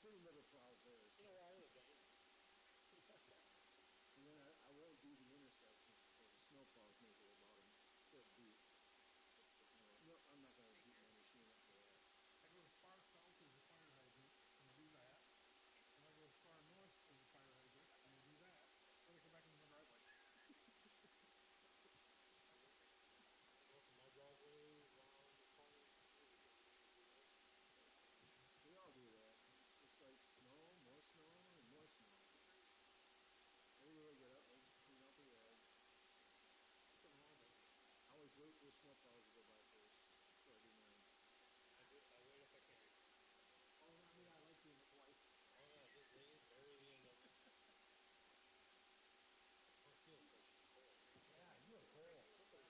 city never plows theirs. You know why they don't? And then I won't do the intersection until the snow plows make it about a foot deep. No, I'm not gonna beat my machine up for that. I go as far south as the fire hydrant and I do that. And I go as far north as the fire hydrant and I do that. Then I come back into my driveway. Go from my driveway around the corner. We all do that. It's like snow, more snow, and more snow. Every day I get up, I just clean out the yard. Nothing wrong with it. I always wait for the snow plows to go by first before I do mine. I wait if I can. Oh, I mean, I like doing it twice. Oh yeah, just leave it, bury the end of it. I don't feel so cold. Yeah, you are cold. And our first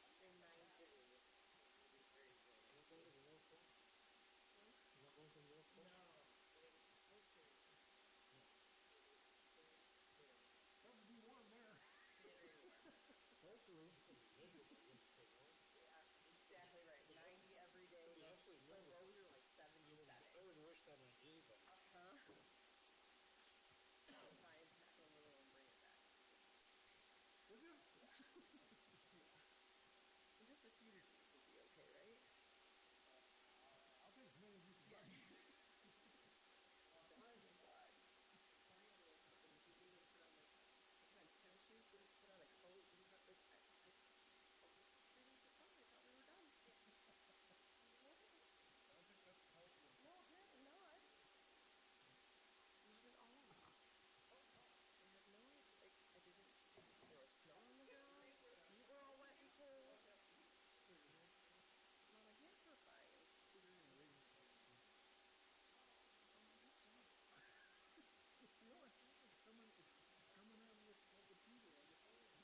one in 9 degrees. You're not going to the North Pole? You're not going to the North Pole? No, but it was supposed to. That would be warm there. Hopefully. Yeah, exactly right. 90 every day. Yeah, actually, The no. lows are like 77. I wouldn't wish that on you, but Huh? I'll try and pack a little and bring it back. Would you? And just a few degrees would be okay, right? I'll take as many as you can Yeah. find. Oh my god. It's funny when I was up in the heating and put on like, I put on tennis shoes, didn't put on a coat, didn't have like, 3 days of summer, I thought we were done. I don't think that's helpful. No, apparently not. Not at all. I had no, like, I didn't, there was snow on the ground, feet were all wet and cold. Well, my hands were fine. No, it's not. It's coming out with the computer on the phone.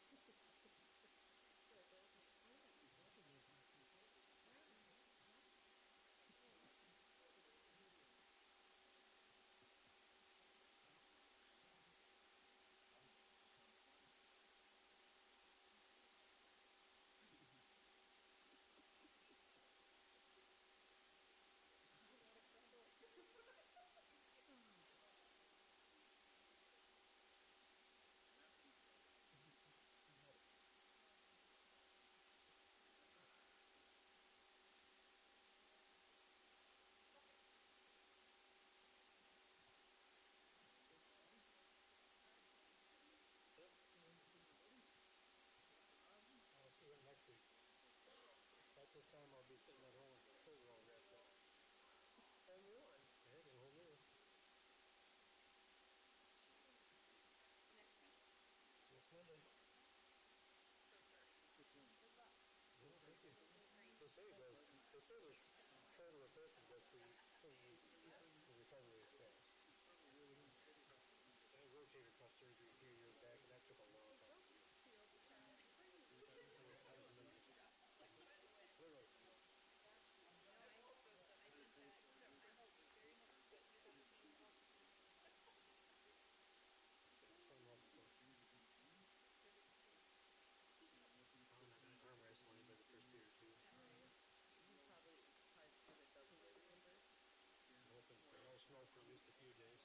I'll see him next week. At this time, I'll be sitting at home with the coat all wrapped up. Whole new one. Yeah, the whole new. Next week. Next Monday. Yeah, thank you. They say there's shorter repairs to go through the recovery is fast. I had a rotator cuff surgery a few years back, and that took a long time to do. Literally. Some months ago. I'm not going to arm wrestle anybody the first day or two. You probably because it doesn't get reimbursed. I'm hoping for no snow for at least a few days.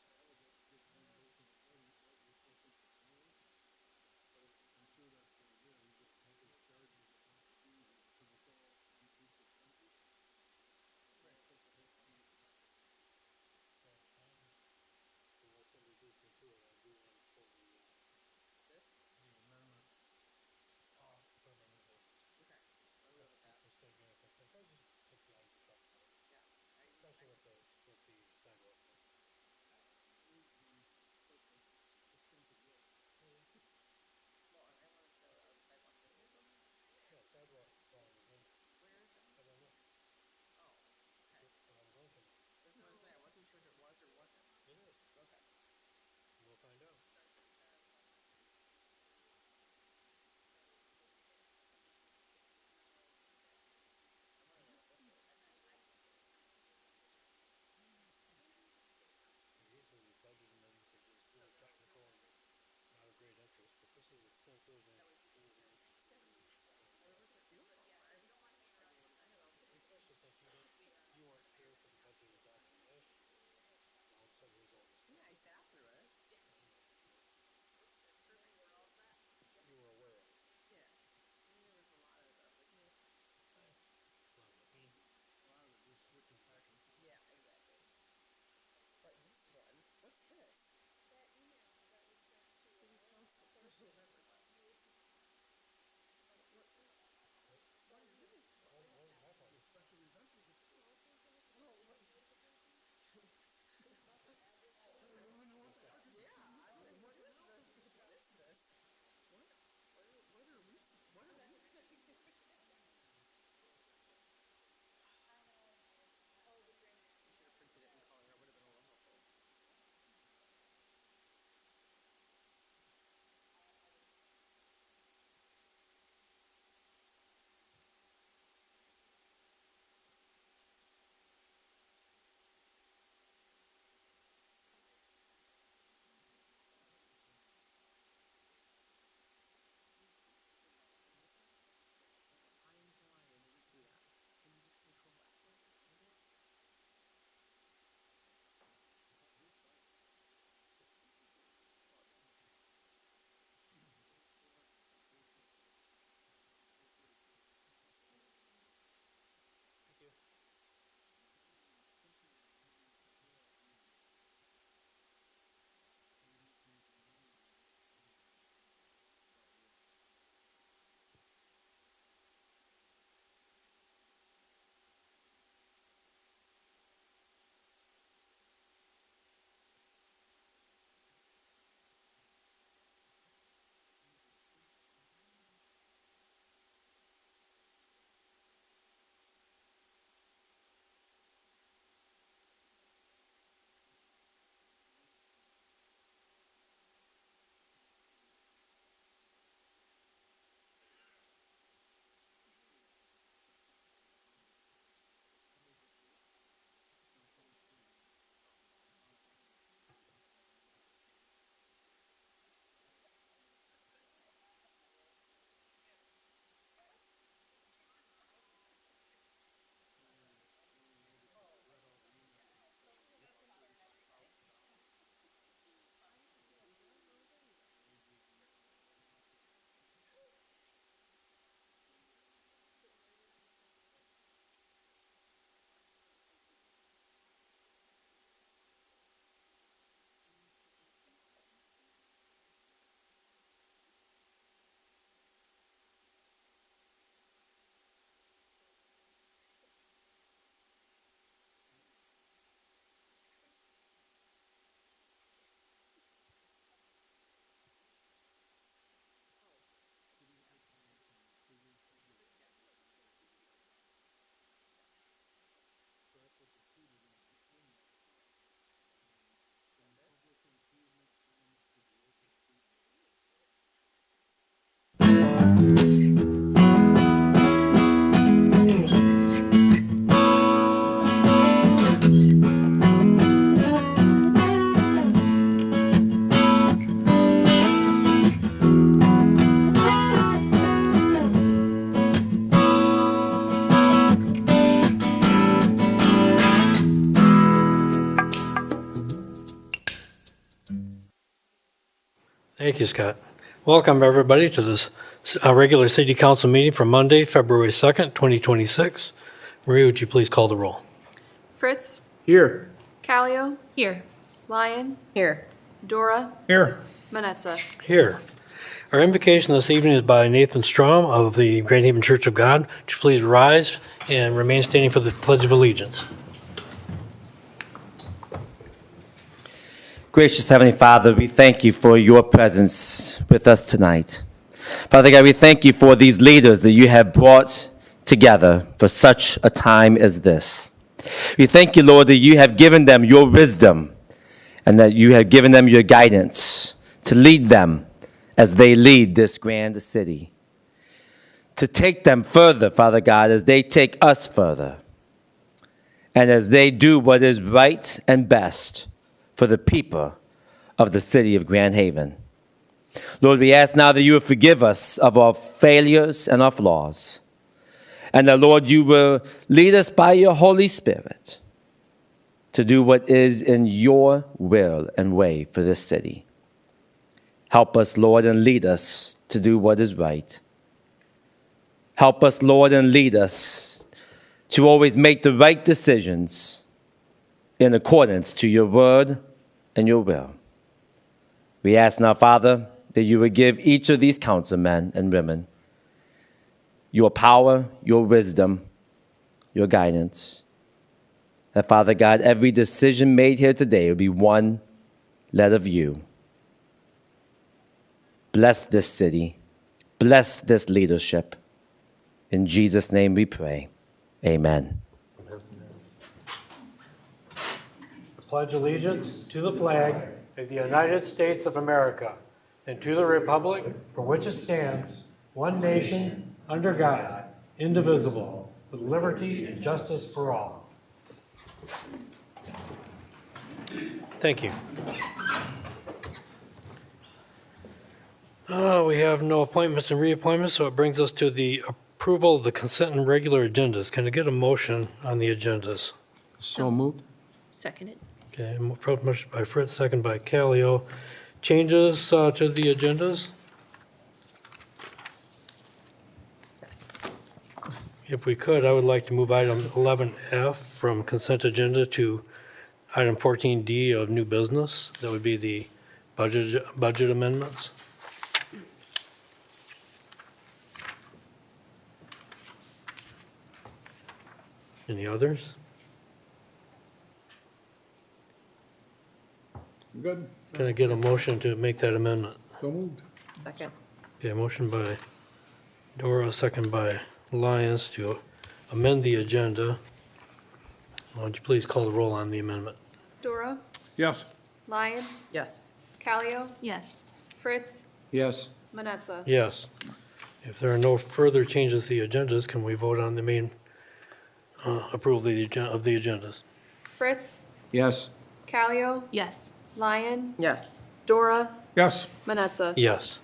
Thank you, Scott. Welcome, everybody, to this regular City Council meeting for Monday, February 2nd, 2026. Maria, would you please call the roll? Fritz, Here. Callio, Here. Lyon, Here. Dora, Here. Manetza. Here. Our invocation this evening is by Nathan Strom of the Grand Haven Church of God. Would you please rise and remain standing for the Pledge of Allegiance? Gracious Heavenly Father, we thank you for your presence with us tonight. Father God, we thank you for these leaders that you have brought together for such a time as this. We thank you, Lord, that you have given them your wisdom and that you have given them your guidance to lead them as they lead this grand city. To take them further, Father God, as they take us further. And as they do what is right and best for the people of the city of Grand Haven. Lord, we ask now that you will forgive us of our failures and our flaws. And that, Lord, you will lead us by your Holy Spirit to do what is in your will and way for this city. Help us, Lord, and lead us to do what is right. Help us, Lord, and lead us to always make the right decisions in accordance to your word and your will. We ask now, Father, that you would give each of these councilmen and women your power, your wisdom, your guidance. That, Father God, every decision made here today will be one led of you. Bless this city. Bless this leadership. In Jesus' name we pray. Amen. Pledge allegiance to the flag of the United States of America and to the republic for which it stands, one nation, under God, indivisible, with liberty and justice for all. Thank you. We have no appointments and reappointments, so it brings us to the approval of the consent and regular agendas. Can I get a motion on the agendas? So moved. Seconded. Okay, motion by Fritz, second by Callio. Changes to the agendas? Yes. If we could, I would like to move item 11F from consent agenda to item 14D of new business. That would be the budget amendments. Any others? Good. Can I get a motion to make that amendment? So moved. Second. Okay, motion by Dora, second by Lyons to amend the agenda. Why don't you please call the roll on the amendment? Dora, Yes. Lyon, Yes. Callio, Yes. Fritz, Yes. Manetza. Yes. If there are no further changes to the agendas, can we vote on the main approval of the agendas? Fritz, Yes. Callio, Yes. Lyon, Yes. Dora, Yes. Manetza. Yes.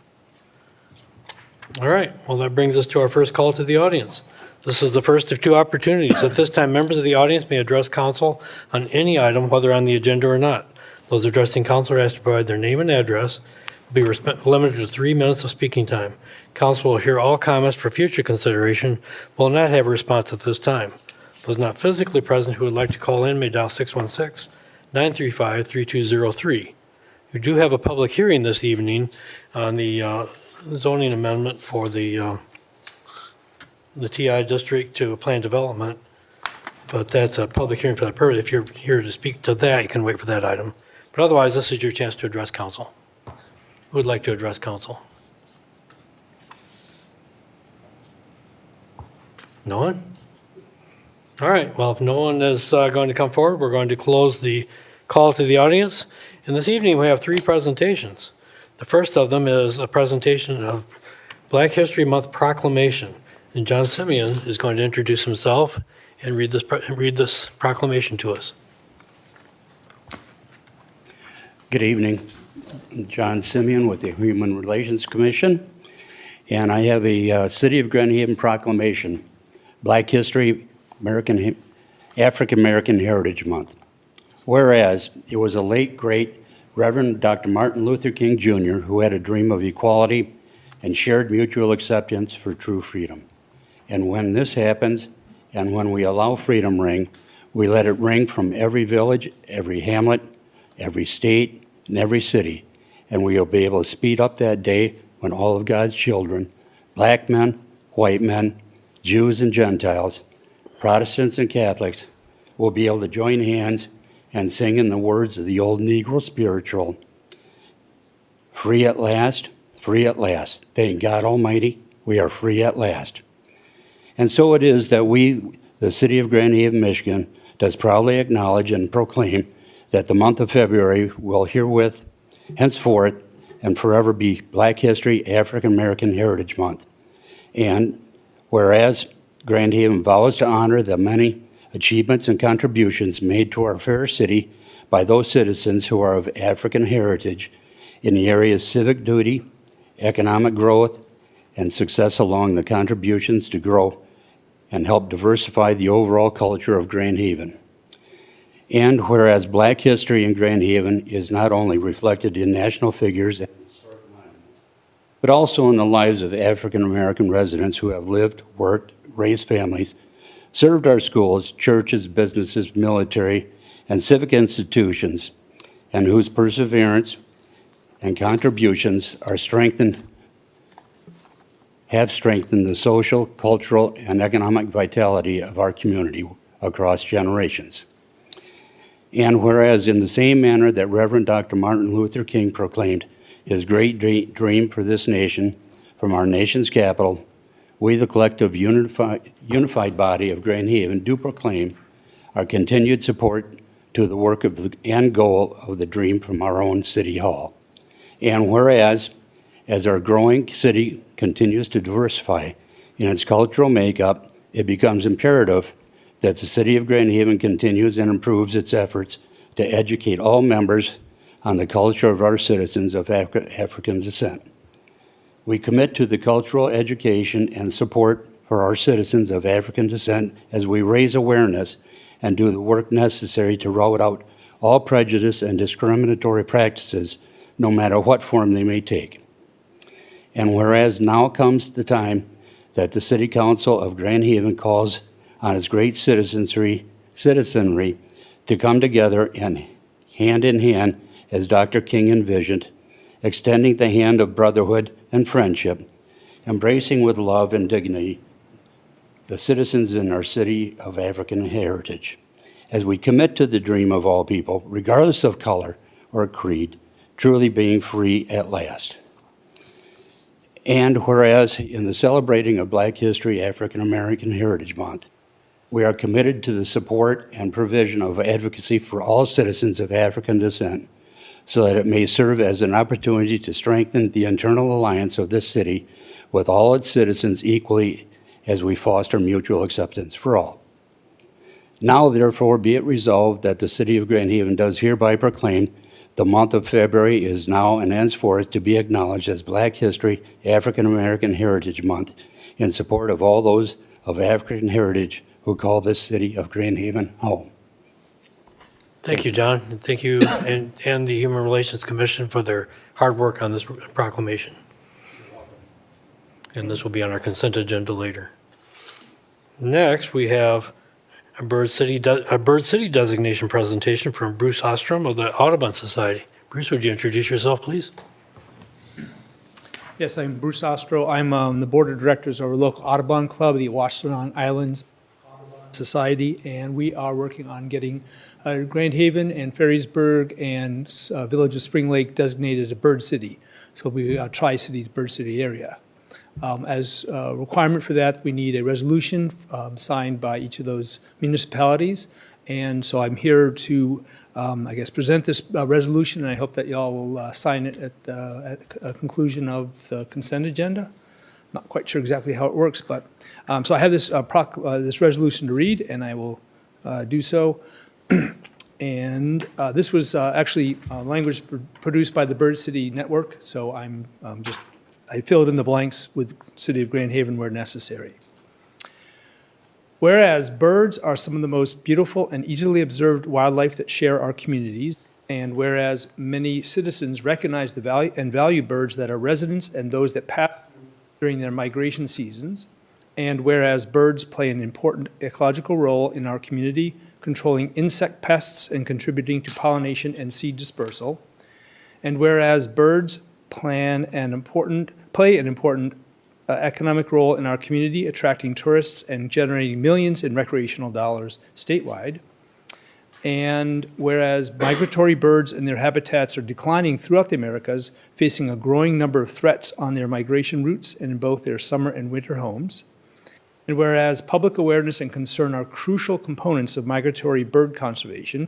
All right, well, that brings us to our first call to the audience. This is the first of two opportunities. At this time, members of the audience may address council on any item, whether on the agenda or not. Those addressing council are asked to provide their name and address, will be limited to 3 minutes of speaking time. Council will hear all comments for future consideration, will not have a response at this time. Those not physically present who would like to call in may dial 616-935-3203. We do have a public hearing this evening on the zoning amendment for the TI district to plan development, but that's a public hearing for that purpose. If you're here to speak to that, you can wait for that item. But otherwise, this is your chance to address council. Who would like to address council? No one? All right, well, if no one is going to come forward, we're going to close the call to the audience. And this evening, we have three presentations. The first of them is a presentation of Black History Month proclamation. And John Simeon is going to introduce himself and read this proclamation to us. Good evening. I'm John Simeon with the Human Relations Commission, and I have a City of Grand Haven proclamation, Black History, African American Heritage Month. Whereas it was a late, great Reverend Dr. Martin Luther King Jr., who had a dream of equality and shared mutual acceptance for true freedom. And when this happens, and when we allow freedom ring, we let it ring from every village, every hamlet, every state, and every city. And we will be able to speed up that day when all of God's children, black men, white men, Jews and Gentiles, Protestants and Catholics, will be able to join hands and sing in the words of the old Negro spiritual, free at last, free at last. Thank God Almighty, we are free at last. And so it is that we, the city of Grand Haven, Michigan, does proudly acknowledge and proclaim that the month of February will herewith, henceforth, and forever be Black History, African American Heritage Month. And whereas Grand Haven vows to honor the many achievements and contributions made to our fair city by those citizens who are of African heritage in the area's civic duty, economic growth, and success along the contributions to grow and help diversify the overall culture of Grand Haven. And whereas Black history in Grand Haven is not only reflected in national figures, but also in the lives of African American residents who have lived, worked, raised families, served our schools, churches, businesses, military, and civic institutions, and whose perseverance and contributions have strengthened the social, cultural, and economic vitality of our community across generations. And whereas in the same manner that Reverend Dr. Martin Luther King proclaimed his great dream for this nation from our nation's capital, we, the collective unified body of Grand Haven, do proclaim our continued support to the work of the end goal of the dream from our own City Hall. And whereas, as our growing city continues to diversify in its cultural makeup, it becomes imperative that the city of Grand Haven continues and improves its efforts to educate all members on the culture of our citizens of African descent. We commit to the cultural education and support for our citizens of African descent as we raise awareness and do the work necessary to root out all prejudice and discriminatory practices, no matter what form they may take. And whereas now comes the time that the City Council of Grand Haven calls on its great citizenry to come together and hand in hand, as Dr. King envisioned, extending the hand of brotherhood and friendship, embracing with love and dignity the citizens in our city of African heritage, as we commit to the dream of all people, regardless of color or creed, truly being free at last. And whereas in the celebrating of Black History, African American Heritage Month, we are committed to the support and provision of advocacy for all citizens of African descent, so that it may serve as an opportunity to strengthen the internal alliance of this city with all its citizens equally as we foster mutual acceptance for all. Now, therefore, be it resolved that the City of Grand Haven does hereby proclaim the month of February is now and henceforth to be acknowledged as Black History, African American Heritage Month in support of all those of African heritage who call this city of Grand Haven home. Thank you, John. And thank you and the Human Relations Commission for their hard work on this proclamation. And this will be on our consent agenda later. Next, we have a Bird City designation presentation from Bruce Ostrom of the Audubon Society. Bruce, would you introduce yourself, please? Yes, I'm Bruce Ostro. I'm on the board of directors of our local Audubon Club, the Washtenaw Islands Audubon Society, and we are working on getting Grand Haven and Ferrysburg and Village of Spring Lake designated as a bird city. So it'll be a Tri-Cities bird city area. As a requirement for that, we need a resolution signed by each of those municipalities. And so I'm here to, present this resolution, and I hope that y'all will sign it at the conclusion of the consent agenda. Not quite sure exactly how it works, but so I have this this resolution to read, and I will do so. And this was actually language produced by the Bird City Network, so I filled in the blanks with City of Grand Haven where necessary. Whereas birds are some of the most beautiful and easily observed wildlife that share our communities, And whereas many citizens recognize the value and value birds that are residents and those that pass during their migration seasons, and whereas birds play an important ecological role in our community, controlling insect pests and contributing to pollination and seed dispersal, and whereas birds play an important economic role in our community, attracting tourists and generating millions in recreational dollars statewide, and whereas migratory birds and their habitats are declining throughout the Americas, facing a growing number of threats on their migration routes and in both their summer and winter homes, and whereas public awareness and concern are crucial components of migratory bird conservation,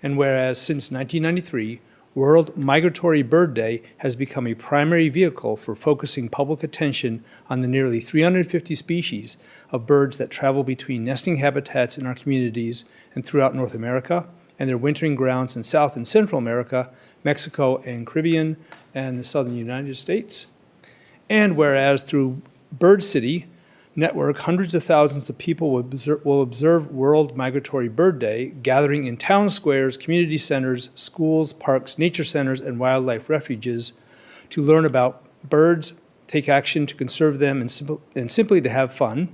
and whereas since 1993, World Migratory Bird Day has become a primary vehicle for focusing public attention on the nearly 350 species of birds that travel between nesting habitats in our communities and throughout North America, and their wintering grounds in South and Central America, Mexico and Caribbean, and the southern United States. And whereas through Bird City Network, hundreds of thousands of people will observe World Migratory Bird Day, gathering in town squares, community centers, schools, parks, nature centers, and wildlife refuges to learn about birds, take action to conserve them, and simply to have fun.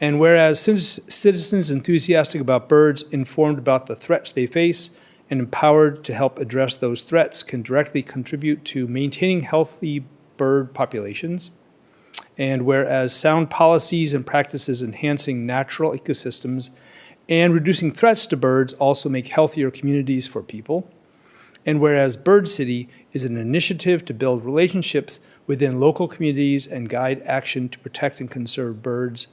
And whereas citizens enthusiastic about birds, informed about the threats they face, and empowered to help address those threats can directly contribute to maintaining healthy bird populations. And whereas sound policies and practices enhancing natural ecosystems and reducing threats to birds also make healthier communities for people. And whereas Bird City is an initiative to build relationships within local communities and guide action to protect and conserve birds.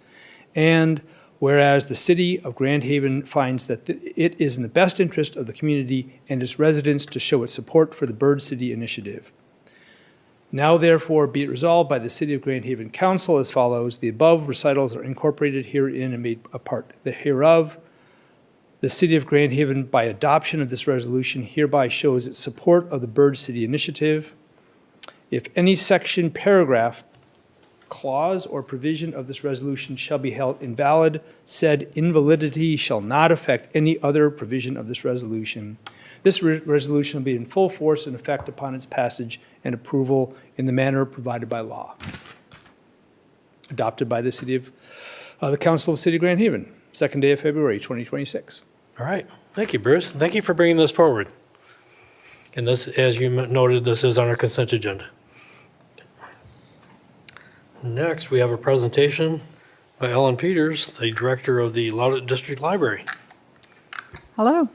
And whereas the city of Grand Haven finds that it is in the best interest of the community and its residents to show its support for the Bird City initiative. Now therefore be it resolved by the City of Grand Haven Council as follows: the above recitals are incorporated herein and made a part hereof. The City of Grand Haven, by adoption of this resolution, hereby shows its support of the Bird City initiative. If any section, paragraph, clause, or provision of this resolution shall be held invalid, said invalidity shall not affect any other provision of this resolution. This resolution will be in full force and effect upon its passage and approval in the manner provided by law. Adopted by the the Council of City of Grand Haven, 2nd day of February, 2026. All right. Thank you, Bruce. Thank you for bringing this forward. And this, as you noted, this is on our consent agenda. Next, we have a presentation by Ellen Peters, the director of the Loudoun District Library. Hello.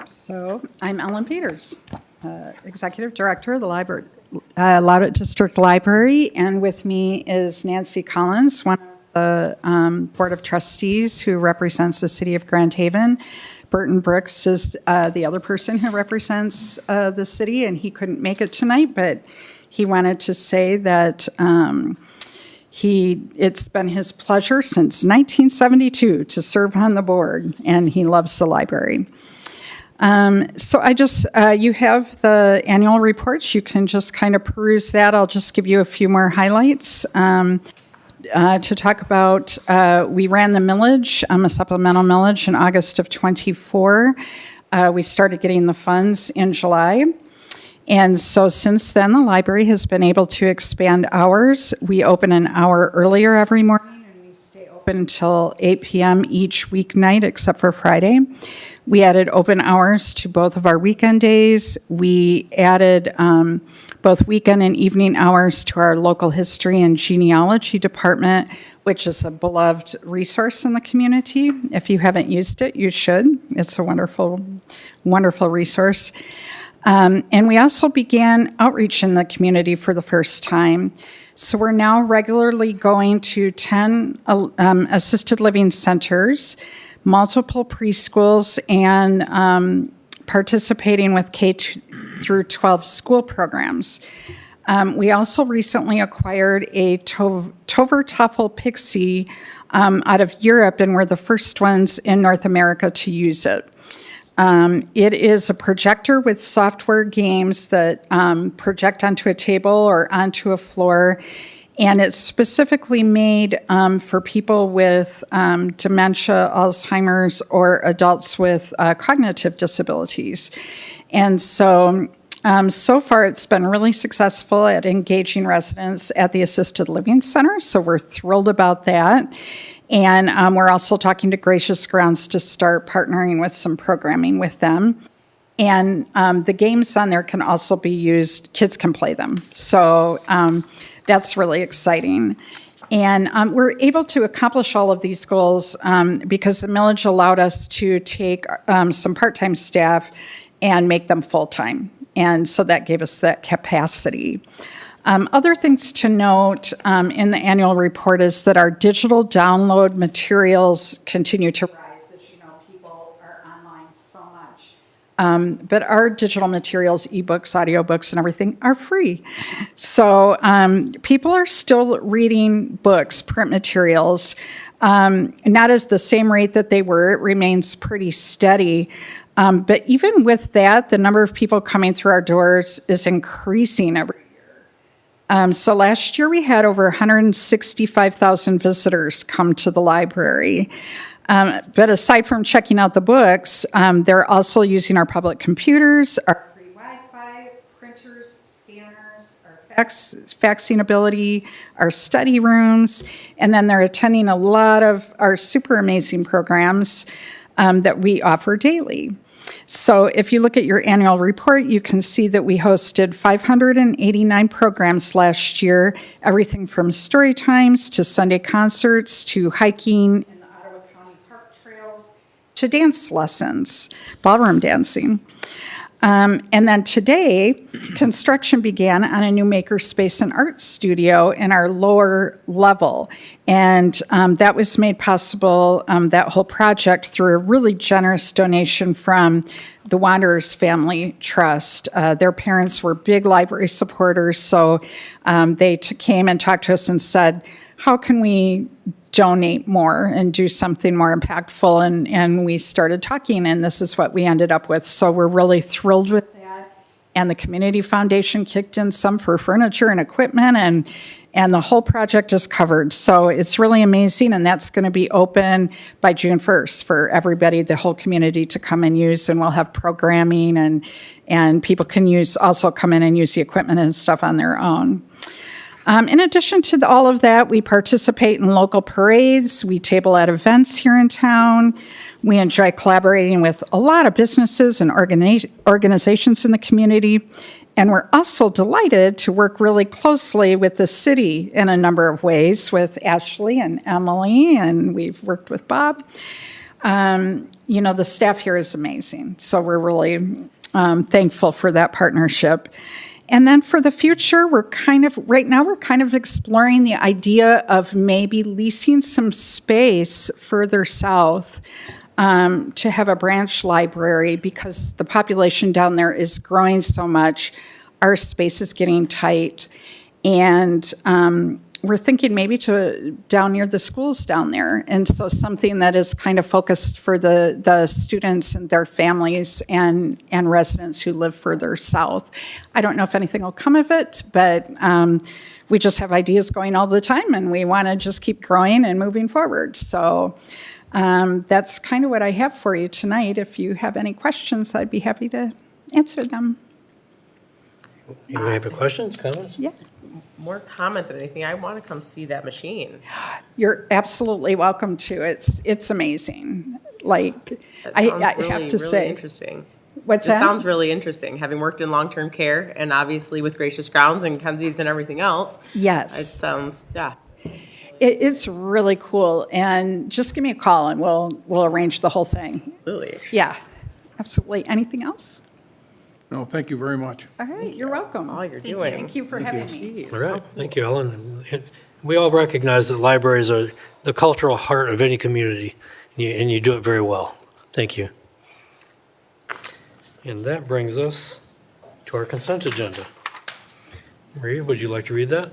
So I'm Ellen Peters, Executive Director of the Loudoun District Library, and with me is Nancy Collins, one of the Board of Trustees who represents the City of Grand Haven. Burton Brooks is the other person who represents the city, and he couldn't make it tonight, but he wanted to say that it's been his pleasure since 1972 to serve on the board, and he loves the library. So you have the annual reports. You can just kind of peruse that. I'll just give you a few more highlights. To talk about, we ran the millage, a supplemental millage in August of 24. We started getting the funds in July. And so since then, the library has been able to expand hours. We open an hour earlier every morning, and we stay open until 8 p.m. each weeknight, except for Friday. We added open hours to both of our weekend days. We added both weekend and evening hours to our local history and genealogy department, which is a beloved resource in the community. If you haven't used it, you should. It's a wonderful, wonderful resource. And we also began outreach in the community for the first time. So we're now regularly going to 10 assisted living centers, multiple preschools, and participating with K through 12 school programs. We also recently acquired a Tover-Tuffle Pixie out of Europe, and we're the first ones in North America to use it. It is a projector with software games that project onto a table or onto a floor, And it's specifically made for people with dementia, Alzheimer's, or adults with cognitive disabilities. And so, so far it's been really successful at engaging residents at the Assisted Living Center, so we're thrilled about that. And we're also talking to Gracious Grounds to start partnering with some programming with them. And the games on there can also be used, kids can play them. So that's really exciting. And we're able to accomplish all of these goals because the millage allowed us to take some part-time staff and make them full-time. And so that gave us that capacity. Other things to note in the annual report is that our digital download materials continue to rise. As you know, people are online so much. But our digital materials, ebooks, audiobooks, and everything are free. So people are still reading books, print materials, not as the same rate that they were. It remains pretty steady. But even with that, the number of people coming through our doors is increasing every year. So last year we had over 165,000 visitors come to the library. But aside from checking out the books, they're also using our public computers, our free Wi-Fi, printers, scanners, our faxing ability, our study rooms, and then they're attending a lot of our super amazing programs that we offer daily. So if you look at your annual report, you can see that we hosted 589 programs last year, everything from story times to Sunday concerts to hiking in the Ottawa County Park trails to dance lessons, ballroom dancing. And then today, construction began on a new makerspace and art studio in our lower level. And that was made possible, that whole project, through a really generous donation from the Wanderers Family Trust. Their parents were big library supporters, so they came and talked to us and said, how can we donate more and do something more impactful? And we started talking, and this is what we ended up with. So we're really thrilled with that. And the Community Foundation kicked in some for furniture and equipment, and the whole project is covered. So it's really amazing, and that's going to be open by June 1st for everybody, the whole community, to come and use, and we'll have programming, and people can also come in and use the equipment and stuff on their own. In addition to all of that, we participate in local parades. We table at events here in town. We enjoy collaborating with a lot of businesses and organizations in the community. And we're also delighted to work really closely with the city in a number of ways, with Ashley and Emily, and we've worked with Bob. You know, the staff here is amazing. So we're really thankful for that partnership. And then for the future, right now we're kind of exploring the idea of maybe leasing some space further south to have a branch library, because the population down there is growing so much. Our space is getting tight. And we're thinking maybe to down near the schools down there. And so something that is kind of focused for the students and their families and residents who live further south. I don't know if anything will come of it, but we just have ideas going all the time, and we want to just keep growing and moving forward. So that's kind of what I have for you tonight. If you have any questions, I'd be happy to answer them. You may have questions, comments? Yeah. More comment than anything. I want to come see that machine. You're absolutely welcome to. It's amazing. Like, I have to say. Interesting. What's It that? sounds really interesting, having worked in long-term care and obviously with Gracious Grounds and Kenzie's and everything else. Yes. It sounds, yeah. It's really cool. And just give me a call and we'll arrange the whole thing. Absolutely. Yeah, absolutely. Anything else? No, thank you very much. All right, you're welcome. All you're doing. Thank you for having me. All right, thank you, Ellen. And we all recognize that libraries are the cultural heart of any community, and you do it very well. Thank you. And that brings us to our consent agenda. Marie, would you like to read that?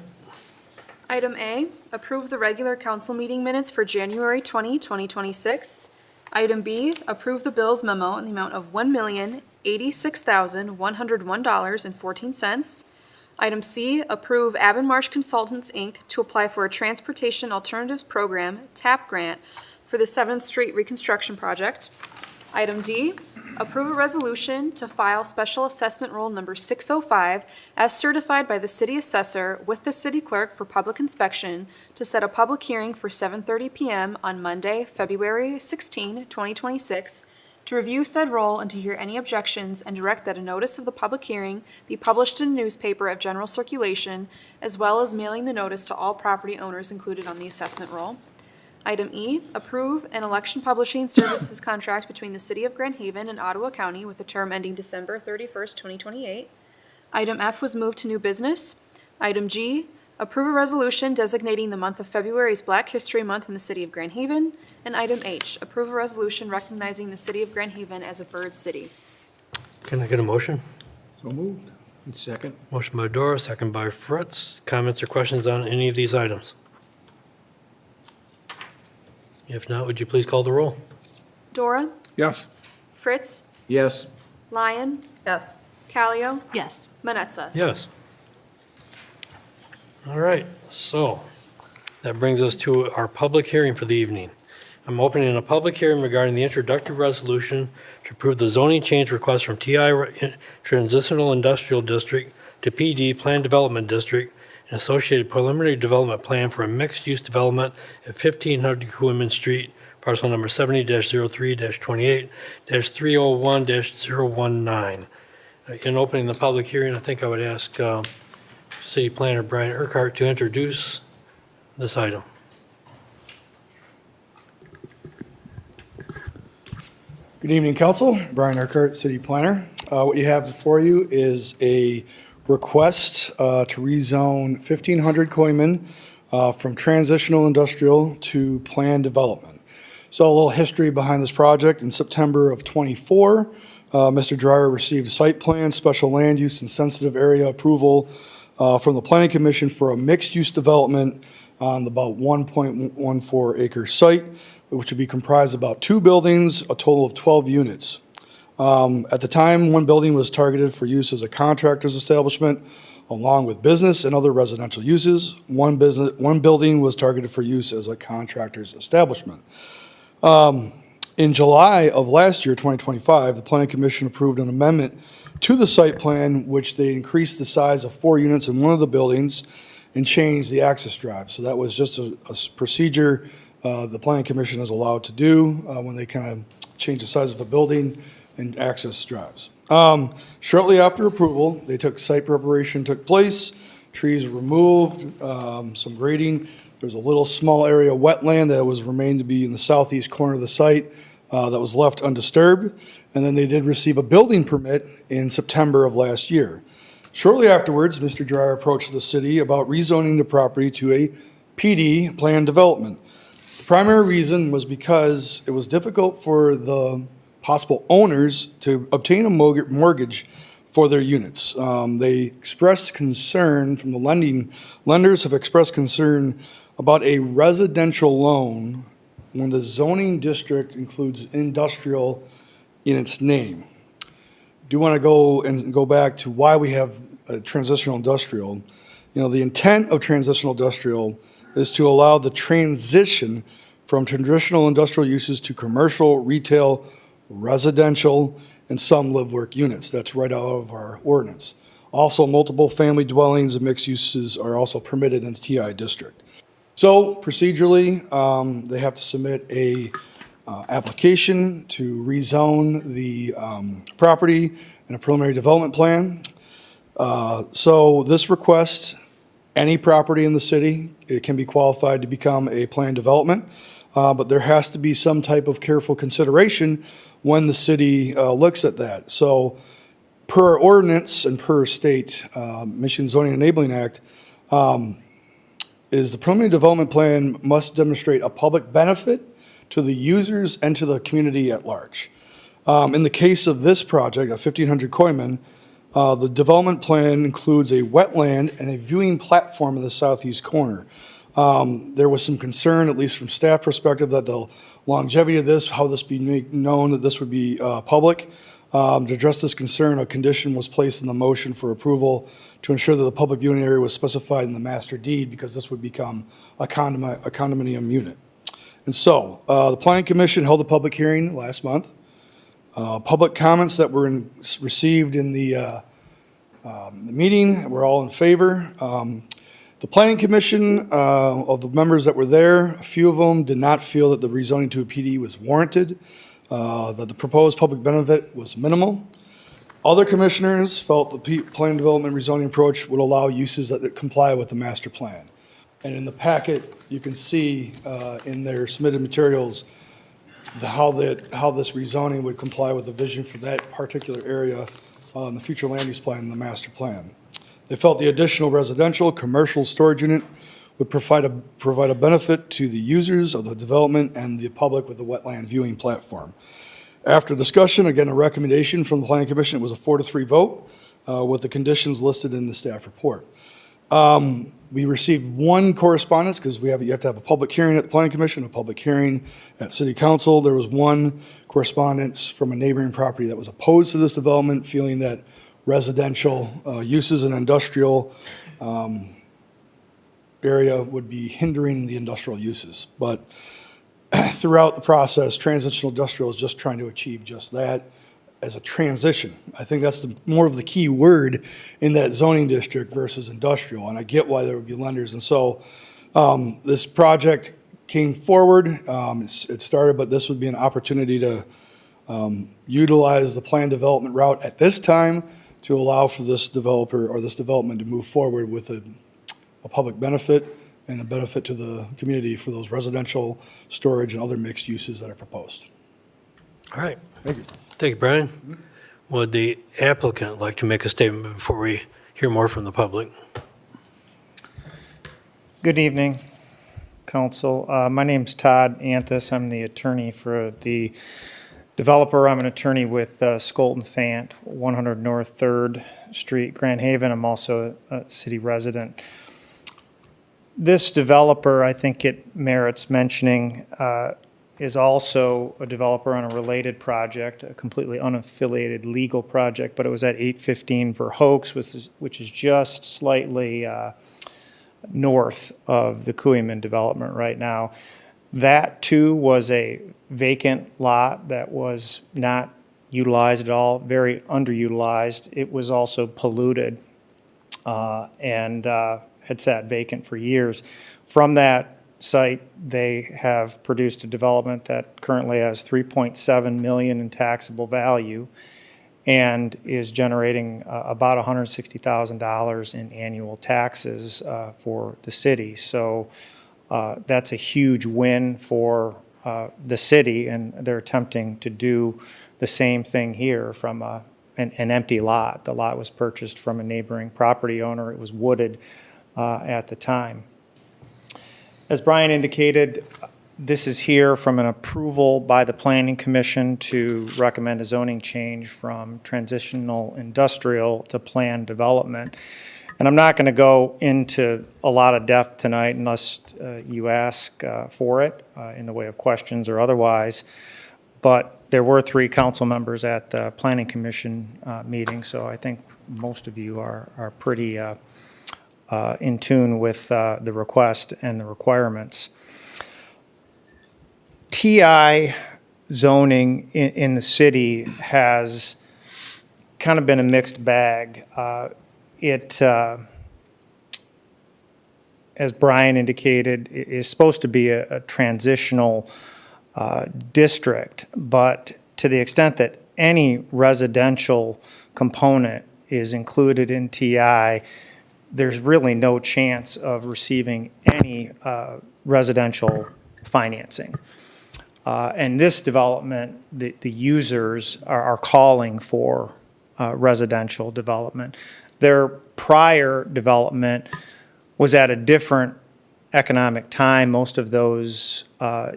Item A, approve the regular council meeting minutes for January 20, 2026. Item B, approve the bills memo in the amount of $1,086,101.14. Item C, approve Marsh Consultants, Inc. to apply for a Transportation Alternatives Program, TAP grant, for the 7th Street reconstruction project. Item D, approve a resolution to file Special Assessment Roll Number 605 as certified by the City Assessor with the City Clerk for public inspection to set a public hearing for 7:30 p.m. on Monday, February 16, 2026, to review said roll and to hear any objections, and direct that a notice of the public hearing be published in a newspaper of general circulation, as well as mailing the notice to all property owners included on the assessment roll. Item E, approve an election publishing services contract between the City of Grand Haven and Ottawa County with a term ending December 31st, 2028. Item F was moved to new business. Item G, approve a resolution designating the month of February as Black History Month in the City of Grand Haven. And item H, approve a resolution recognizing the City of Grand Haven as a bird city. Can I get a motion? So moved. And second. Motion by Dora, second by Fritz. Comments or questions on any of these items? If not, would you please call the roll? Dora, Yes. Fritz, Yes. Lyon, Yes. Callio, Yes. Manetza. Yes. All right, so that brings us to our public hearing for the evening. I'm opening a public hearing regarding the introductory resolution to approve the zoning change request from TI Transitional Industrial District to PD Planned Development District and associated preliminary development plan for a mixed-use development at 1500 Quinman Street, parcel number 70-03-28-301-019. In opening the public hearing, I think I would ask City Planner Brian Urquhart to introduce this item. Good evening, Council. Brian Urquhart, City Planner. What you have before you is a request to rezone 1500 Coiman from transitional industrial to planned development. So a little history behind this project. In September of '24, Mr. Dreyer received site plan, special land use, and sensitive area approval from the Planning Commission for a mixed-use development on about 1.14 acre site, which would be comprised of about 2 buildings, a total of 12 units. At the time, one building was targeted for use as a contractor's establishment, along with business and other residential uses. One building was targeted for use as a contractor's establishment. In July of last year, 2025, the Planning Commission approved an amendment to the site plan, which they increased the size of 4 units in one of the buildings and changed the access drive. So that was just a procedure the Planning Commission is allowed to do when they kind of change the size of a building and access drives. Shortly after approval, site preparation took place, trees were removed, some grading. There's a little small area of wetland that was remained to be in the southeast corner of the site that was left undisturbed. And then they did receive a building permit in September of last year. Shortly afterwards, Mr. Dreyer approached the city about rezoning the property to a PD planned development. The primary reason was because it was difficult for the possible owners to obtain a mortgage for their units. They expressed concern from the lenders have expressed concern about a residential loan when the zoning district includes industrial in its name. Do want to go back to why we have transitional industrial. You know, the intent of transitional industrial is to allow the transition from traditional industrial uses to commercial, retail, residential, and some live-work units. That's right out of our ordinance. Also, multiple family dwellings and mixed uses are also permitted in the TI district. So procedurally, they have to submit a application to rezone the property and a preliminary development plan. So this request, any property in the city, it can be qualified to become a planned development, but there has to be some type of careful consideration when the city looks at that. So per ordinance and per state Michigan Zoning Enabling Act, is the preliminary development plan must demonstrate a public benefit to the users and to the community at large. In the case of this project at 1500 Coiman, the development plan includes a wetland and a viewing platform in the southeast corner. There was some concern, at least from staff perspective, that the longevity of this, how this be made known that this would be public. To address this concern, a condition was placed in the motion for approval to ensure that the public viewing area was specified in the master deed, because this would become a condominium unit. And so, the Planning Commission held a public hearing last month. Public comments that were received in the meeting were all in favor. The Planning Commission, of the members that were there, a few of them did not feel that the rezoning to a PD was warranted, that the proposed public benefit was minimal. Other commissioners felt the plan development rezoning approach would allow uses that comply with the master plan. And in the packet, you can see in their submitted materials how this rezoning would comply with the vision for that particular area in the future land use plan and the master plan. They felt the additional residential, commercial storage unit would provide a benefit to the users of the development and the public with the wetland viewing platform. After discussion, again, a recommendation from the Planning Commission, it was a 4-3 vote with the conditions listed in the staff report. We received one correspondence, because you have to have a public hearing at the Planning Commission, a public hearing at City Council. There was one correspondence from a neighboring property that was opposed to this development, feeling that residential uses and industrial area would be hindering the industrial uses. But throughout the process, transitional industrial is just trying to achieve just that as a transition. I think that's more of the key word in that zoning district versus industrial, and I get why there would be lenders. And so this project came forward, it started, but this would be an opportunity to utilize the planned development route at this time to allow for this developer or this development to move forward with a public benefit and a benefit to the community for those residential, storage, and other mixed uses that are proposed. All right. Thank you. Thank you, Brian. Would the applicant like to make a statement before we hear more from the public? Good evening, Council. My name's Todd Anthus. I'm the attorney for the developer. I'm an attorney with Skolton Fant, 100 North 3rd Street, Grand Haven. I'm also a city resident. This developer, I think it merits mentioning, is also a developer on a related project, a completely unaffiliated legal project, but it was at 815 Verhoeks, which is just slightly north of the Kooiman development right now. That too was a vacant lot that was not utilized at all, very underutilized. It was also polluted and had sat vacant for years. From that site, they have produced a development that currently has $3.7 million in taxable value and is generating about $160,000 in annual taxes for the city. So that's a huge win for the city, and they're attempting to do the same thing here from an empty lot. The lot was purchased from a neighboring property owner. It was wooded at the time. As Brian indicated, this is here from an approval by the Planning Commission to recommend a zoning change from transitional industrial to planned development. And I'm not going to go into a lot of depth tonight unless you ask for it in the way of questions or otherwise. But there were 3 council members at the Planning Commission meeting, so I think most of you are pretty in tune with the request and the requirements. TI zoning in the city has kind of been a mixed bag. As Brian indicated, is supposed to be a transitional district, but to the extent that any residential component is included in TI, there's really no chance of receiving any residential financing. And this development, the users are calling for residential development. Their prior development was at a different economic time. Most of those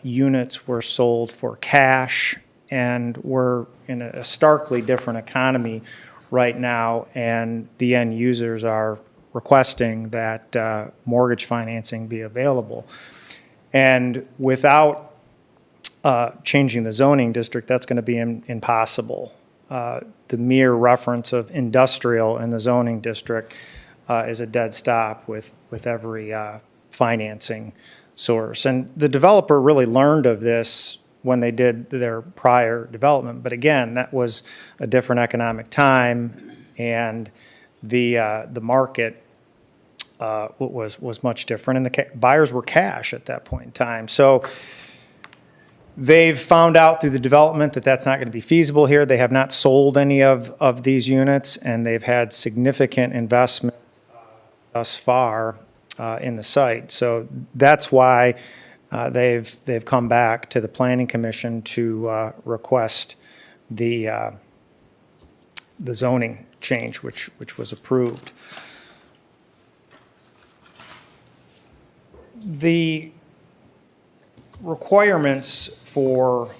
units were sold for cash, and we're in a starkly different economy right now, and the end users are requesting that mortgage financing be available. And without changing the zoning district, that's going to be impossible. the mere reference of industrial in the zoning district is a dead stop with every financing source. And the developer really learned of this when they did their prior development. But again, that was a different economic time, and the market was much different, and the buyers were cash at that point in time. So they've found out through the development that that's not going to be feasible here. They have not sold any of these units, and they've had significant investment thus far in the site. So that's why they've come back to the Planning Commission to request the zoning change, which was approved. The requirements for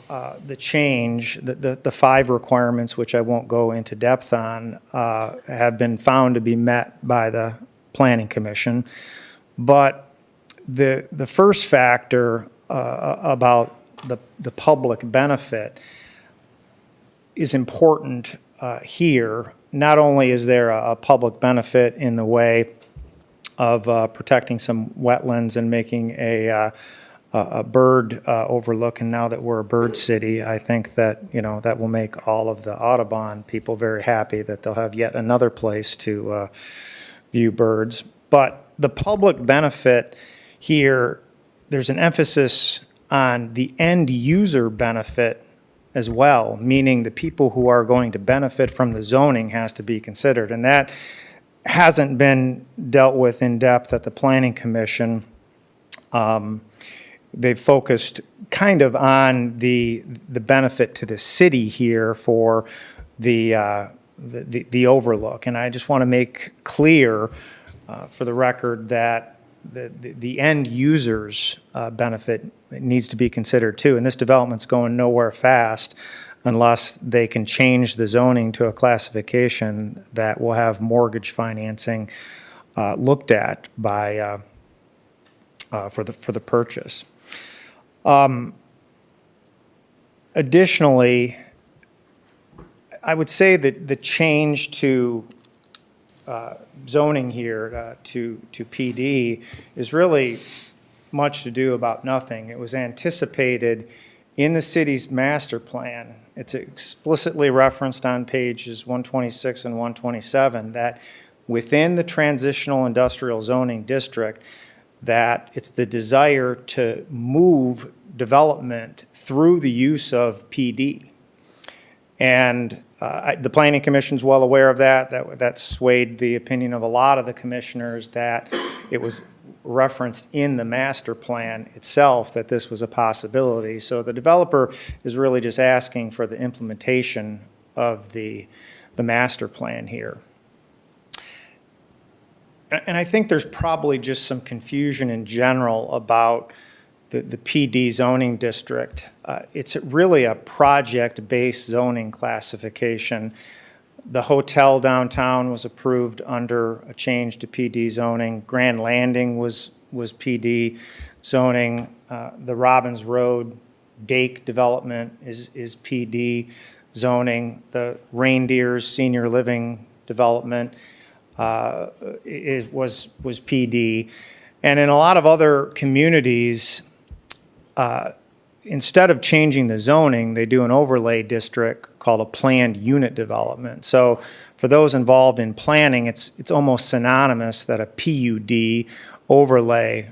the change, the 5 requirements, which I won't go into depth on, have been found to be met by the Planning Commission. But the first factor about the public benefit is important here. Not only is there a public benefit in the way of protecting some wetlands and making a bird overlook, and now that we're a bird city, I think that, that will make all of the Audubon people very happy that they'll have yet another place to view birds. But the public benefit here, there's an emphasis on the end user benefit as well, meaning the people who are going to benefit from the zoning has to be considered. And that hasn't been dealt with in depth at the Planning Commission. They've focused kind of on the benefit to the city here for the overlook. And I just want to make clear for the record that the end user's benefit needs to be considered too. And this development's going nowhere fast unless they can change the zoning to a classification that will have mortgage financing looked at by for the purchase. Additionally, I would say that the change to zoning here to PD is really much to do about nothing. It was anticipated in the city's master plan. It's explicitly referenced on pages 126 and 127 that within the transitional industrial zoning district, that it's the desire to move development through the use of PD. And the Planning Commission's well aware of that. That swayed the opinion of a lot of the commissioners that it was referenced in the master plan itself that this was a possibility. So the developer is really just asking for the implementation of the master plan here. And I think there's probably just some confusion in general about the PD zoning district. It's really a project-based zoning classification. The hotel downtown was approved under a change to PD zoning. Grand Landing was PD zoning. The Robbins Road Dake development is PD zoning. The Reindeers Senior Living development was PD. And in a lot of other communities, instead of changing the zoning, they do an overlay district called a planned unit development. So for those involved in planning, it's almost synonymous that a PUD overlay,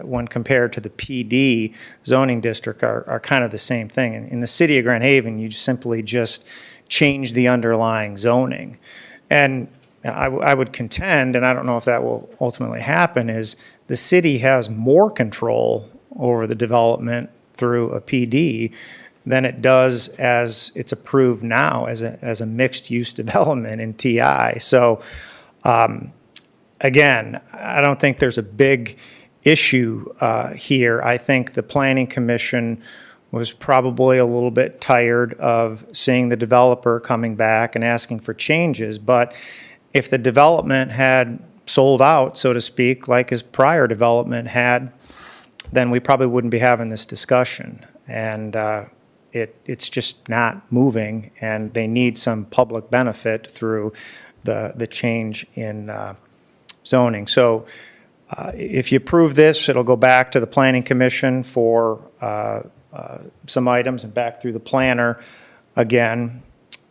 when compared to the PD zoning district, are kind of the same thing. In the city of Grand Haven, you simply just change the underlying zoning. And I would contend, and I don't know if that will ultimately happen, is the city has more control over the development through a PD than it does as it's approved now as a mixed-use development in TI. So, again, I don't think there's a big issue here. I think the Planning Commission was probably a little bit tired of seeing the developer coming back and asking for changes, but if the development had sold out, so to speak, like his prior development had, then we probably wouldn't be having this discussion. And it's just not moving, and they need some public benefit through the change in zoning. So if you approve this, it'll go back to the Planning Commission for some items and back through the planner again.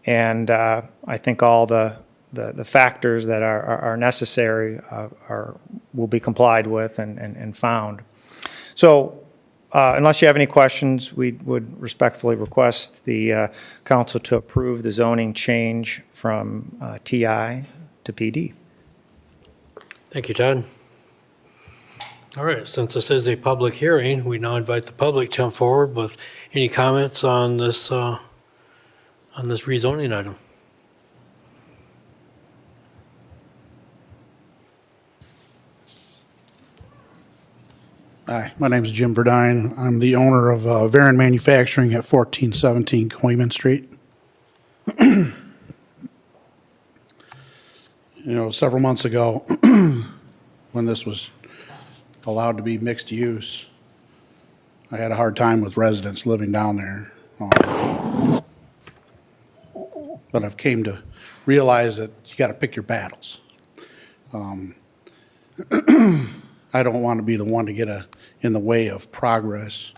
And I think all the factors that are necessary will be complied with and found. So unless you have any questions, we would respectfully request the council to approve the zoning change from TI to PD. Thank you, Todd. All right, since this is a public hearing, we now invite the public to come forward with any comments on this rezoning item. Hi, my name is Jim Verdine. I'm the owner of Varon Manufacturing at 1417 Coyman Street. You know, several months ago, when this was allowed to be mixed use, I had a hard time with residents living down there. But I've came to realize that you got to pick your battles. I don't want to be the one to get in the way of progress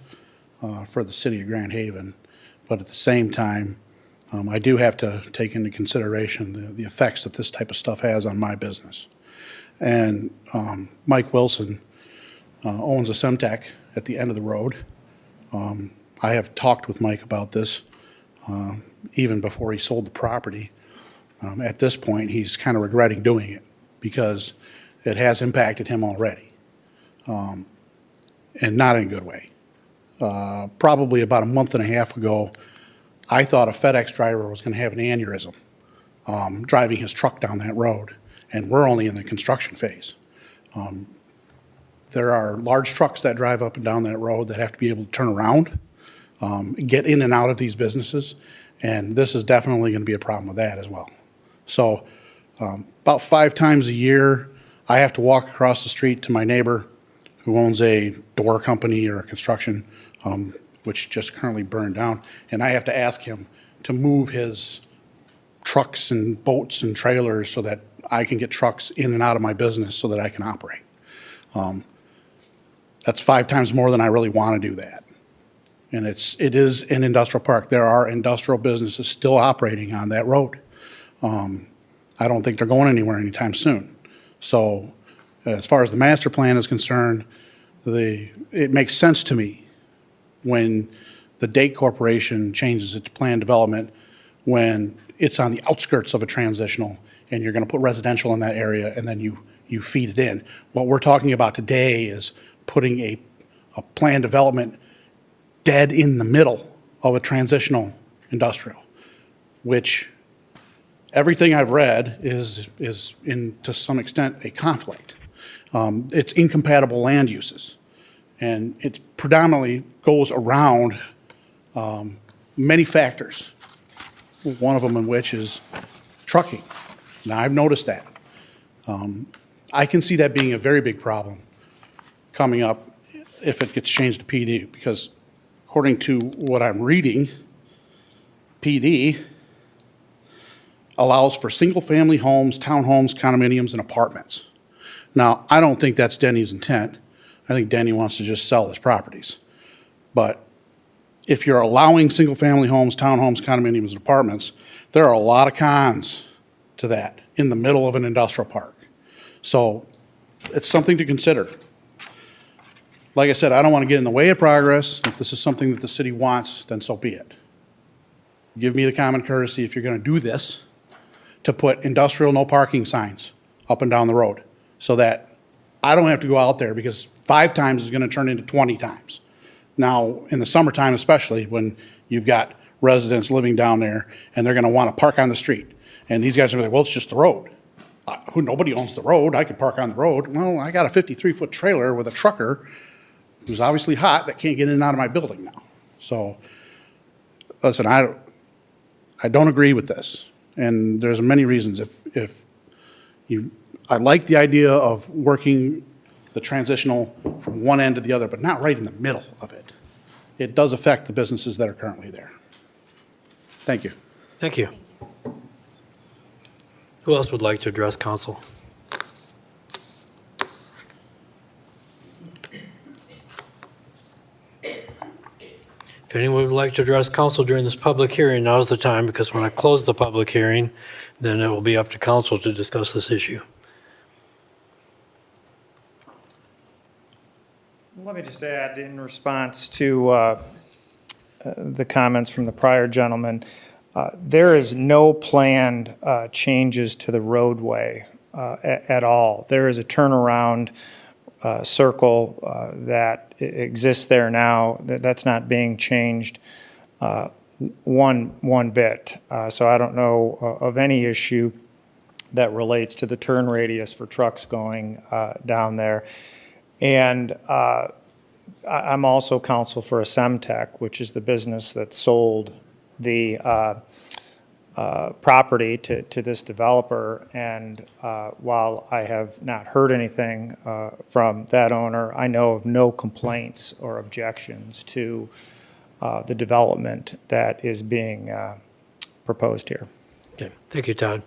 for the city of Grand Haven, but at the same time, I do have to take into consideration the effects that this type of stuff has on my business. And Mike Wilson owns a Semtech at the end of the road. I have talked with Mike about this even before he sold the property. At this point, he's kind of regretting doing it because it has impacted him already, and not in a good way. Probably about a month and a half ago, I thought a FedEx driver was going to have an aneurysm driving his truck down that road, and we're only in the construction phase. There are large trucks that drive up and down that road that have to be able to turn around, get in and out of these businesses, and this is definitely going to be a problem with that as well. So about 5 times a year, I have to walk across the street to my neighbor who owns a door company or a construction, which just currently burned down, and I have to ask him to move his trucks and boats and trailers so that I can get trucks in and out of my business so that I can operate. That's 5 times more than I really want to do that. And it is an industrial park. There are industrial businesses still operating on that road. I don't think they're going anywhere anytime soon. So as far as the master plan is concerned, it makes sense to me when the Date Corporation changes its plan development when it's on the outskirts of a transitional and you're going to put residential in that area and then you feed it in. What we're talking about today is putting a plan development dead in the middle of a transitional industrial, which everything I've read is to some extent a conflict. It's incompatible land uses, and it predominantly goes around many factors, one of them in which is trucking. Now, I've noticed that. I can see that being a very big problem coming up if it gets changed to PD, because according to what I'm reading, PD allows for single-family homes, townhomes, condominiums, and apartments. Now, I don't think that's Denny's intent. I think Denny wants to just sell his properties. But if you're allowing single-family homes, townhomes, condominiums, and apartments, there are a lot of cons to that in the middle of an industrial park. So it's something to consider. Like I said, I don't want to get in the way of progress. If this is something that the city wants, then so be it. Give me the common courtesy, if you're going to do this, to put industrial no parking signs up and down the road so that I don't have to go out there, because 5 times is going to turn into 20 times. Now, in the summertime especially, when you've got residents living down there and they're going to want to park on the street, and these guys are like, well, it's just the road. Nobody owns the road. I can park on the road. Well, I got a 53-foot trailer with a trucker who's obviously hot that can't get in and out of my building now. So, listen, I don't agree with this, and there's many reasons. I like the idea of working the transitional from one end to the other, but not right in the middle of it. it does affect the businesses that are currently there. Thank you. Thank you. Who else would like to address council? If anyone would like to address council during this public hearing, now is the time, because when I close the public hearing, then it will be up to council to discuss this issue. Let me just add in response to the comments from the prior gentleman. There is no planned changes to the roadway at all. There is a turnaround circle that exists there now. That's not being changed one bit. So I don't know of any issue that relates to the turn radius for trucks going down there. And I'm also counsel for Semtech, which is the business that sold the property to this developer. And while I have not heard anything from that owner, I know of no complaints or objections to the development that is being proposed here. Okay, thank you, Todd.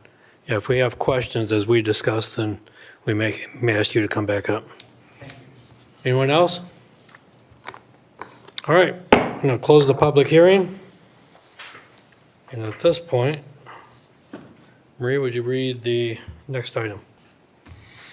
Yeah, if we have questions as we discuss, then we may ask you to come back up. Anyone else? All right, I'm going to close the public hearing. And at this point, Marie, would you read the next item?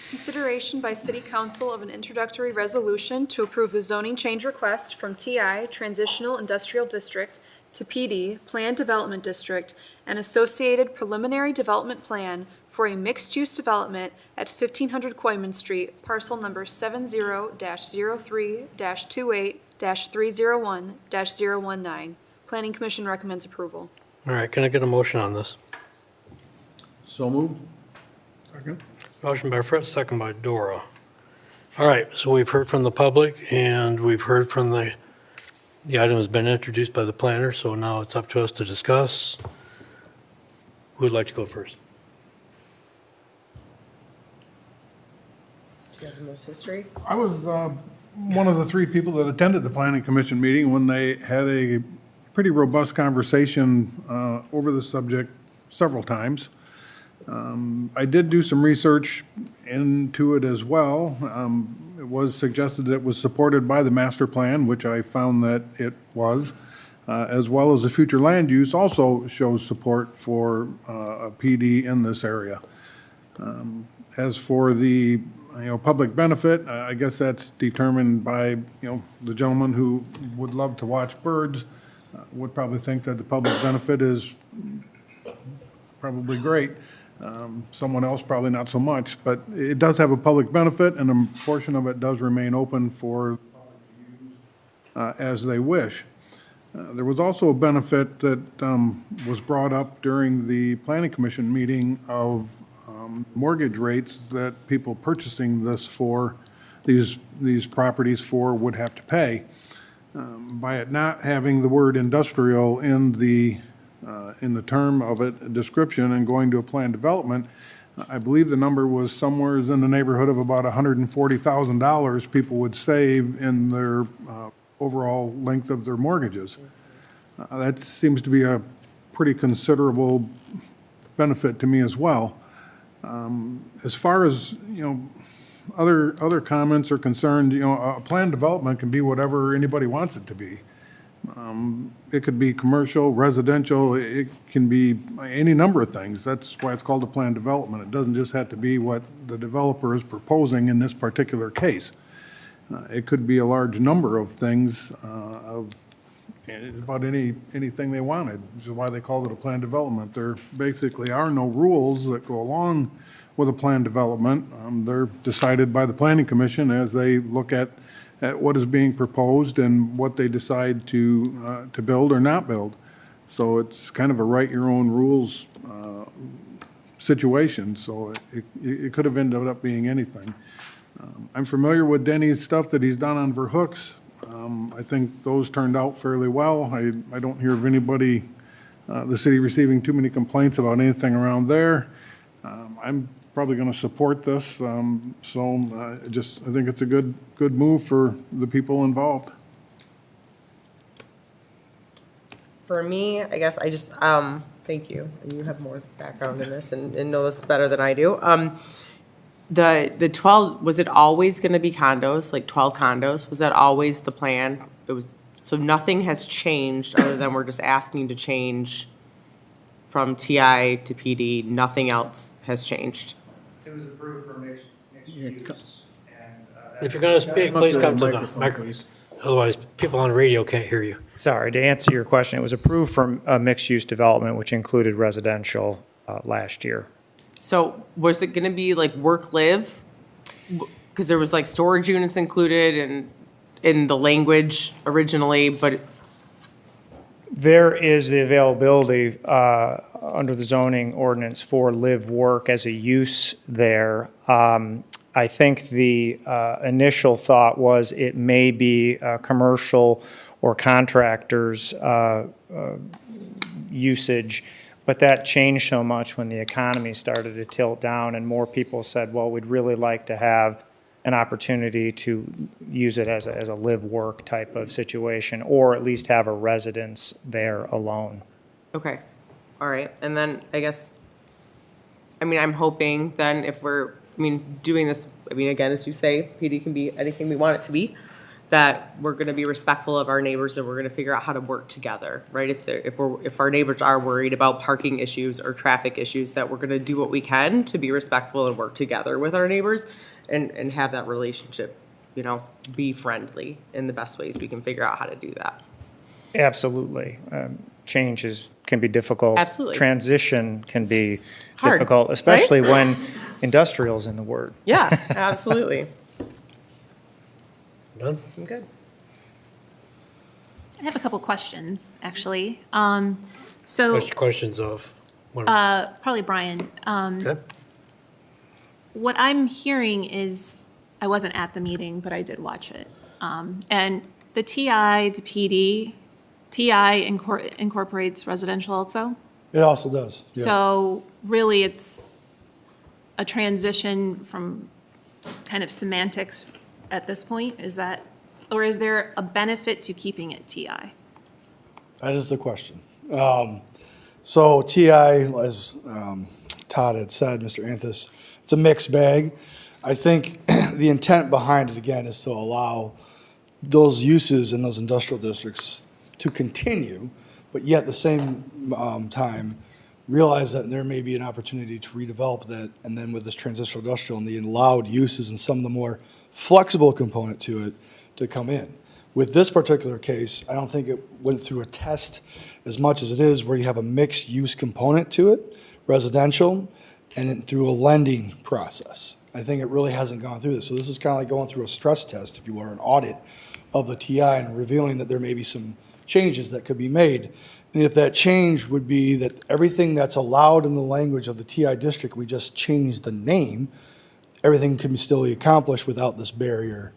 Consideration by City Council of an introductory resolution to approve the zoning change request from TI Transitional Industrial District to PD Planned Development District and associated preliminary development plan for a mixed-use development at 1500 Coyman Street, parcel number 70-03-28-301-019. Planning Commission recommends approval. All right, can I get a motion on this? So moved. Second. Motion by Fritz, second by Dora. All right, so we've heard from the public and we've heard from the item has been introduced by the planner, so now it's up to us to discuss. Who would like to go first? Do you have the most history? I was one of the three people that attended the planning commission meeting when they had a pretty robust conversation over the subject several times. I did do some research into it as well. It was suggested that it was supported by the master plan, which I found that it was, as well as the future land use also shows support for a PD in this area. As for the public benefit, I guess that's determined by the gentleman who would love to watch birds. Would probably think that the public benefit is probably great. Someone else probably not so much, but it does have a public benefit, and a portion of it does remain open for as they wish. There was also a benefit that was brought up during the Planning Commission meeting of mortgage rates that people purchasing this for these properties for would have to pay. By it not having the word industrial in the term of it, description, and going to a planned development, I believe the number was somewhere in the neighborhood of about $140,000 people would save in their overall length of their mortgages. That seems to be a pretty considerable benefit to me as well. As far as, other comments are concerned, a planned development can be whatever anybody wants it to be. It could be commercial, residential, it can be any number of things. That's why it's called a planned development. It doesn't just have to be what the developer is proposing in this particular case. It could be a large number of things, about anything they wanted, which is why they called it a planned development. There basically are no rules that go along with a planned development. They're decided by the Planning Commission as they look at what is being proposed and what they decide to build or not build. So it's kind of a write your own rules situation. So it could have ended up being anything. I'm familiar with Denny's stuff that he's done on Verhooks. I think those turned out fairly well. I don't hear of anybody, the city receiving too many complaints about anything around there. I'm probably going to support this. I think it's a good move for the people involved. for me, I guess I just, thank you. And you have more background in this and know this better than I do. The 12, was it always going to be condos, like 12 condos? Was that always the plan? It was, so nothing has changed other than we're just asking to change from TI to PD. Nothing else has changed. It was approved for mixed use. If you're going to speak, please come to the microphone. Otherwise, people on radio can't hear you. Sorry, to answer your question, it was approved for a mixed-use development, which included residential last year. So was it going to be like work-live? Because there was like storage units included and in the language originally, but There is the availability under the zoning ordinance for live-work as a use there. I think the initial thought was it may be commercial or contractors' usage, but that changed so much when the economy started to tilt down and more people said, well, we'd really like to have an opportunity to use it as a live-work type of situation, or at least have a residence there alone. okay, all right. And then I guess, I mean, I'm hoping then if we're, doing this, again, as you say, PD can be anything we want it to be, that we're going to be respectful of our neighbors and we're going to figure out how to work together, right? If our neighbors are worried about parking issues or traffic issues, that we're going to do what we can to be respectful and work together with our neighbors and have that relationship, be friendly in the best ways we can figure out how to do that. Absolutely. Change can be difficult. Absolutely. Transition can be hard, difficult, especially when industrial's in the word. Yeah, absolutely. Done? I'm good. I have a couple questions, actually. So, What's your questions of? probably Brian. Okay. What I'm hearing is, I wasn't at the meeting, but I did watch it. And the TI to PD, TI incorporates residential also? It also does. Yeah. So really, it's a transition from kind of semantics at this point? Is that, or is there a benefit to keeping it TI? That is the question. So TI, as Todd had said, Mr. Anthus, it's a mixed bag. I think the intent behind it, again, is to allow those uses in those industrial districts to continue, but yet at the same time, realize that there may be an opportunity to redevelop that, and then with this transitional industrial and the allowed uses and some of the more flexible component to it to come in. With this particular case, I don't think it went through a test as much as it is where you have a mixed use component to it, residential, and then through a lending process. I think it really hasn't gone through this. So this is kind of like going through a stress test, if you will, or an audit of the TI and revealing that there may be some changes that could be made. And if that change would be that everything that's allowed in the language of the TI district, we just change the name, everything can still be accomplished without this barrier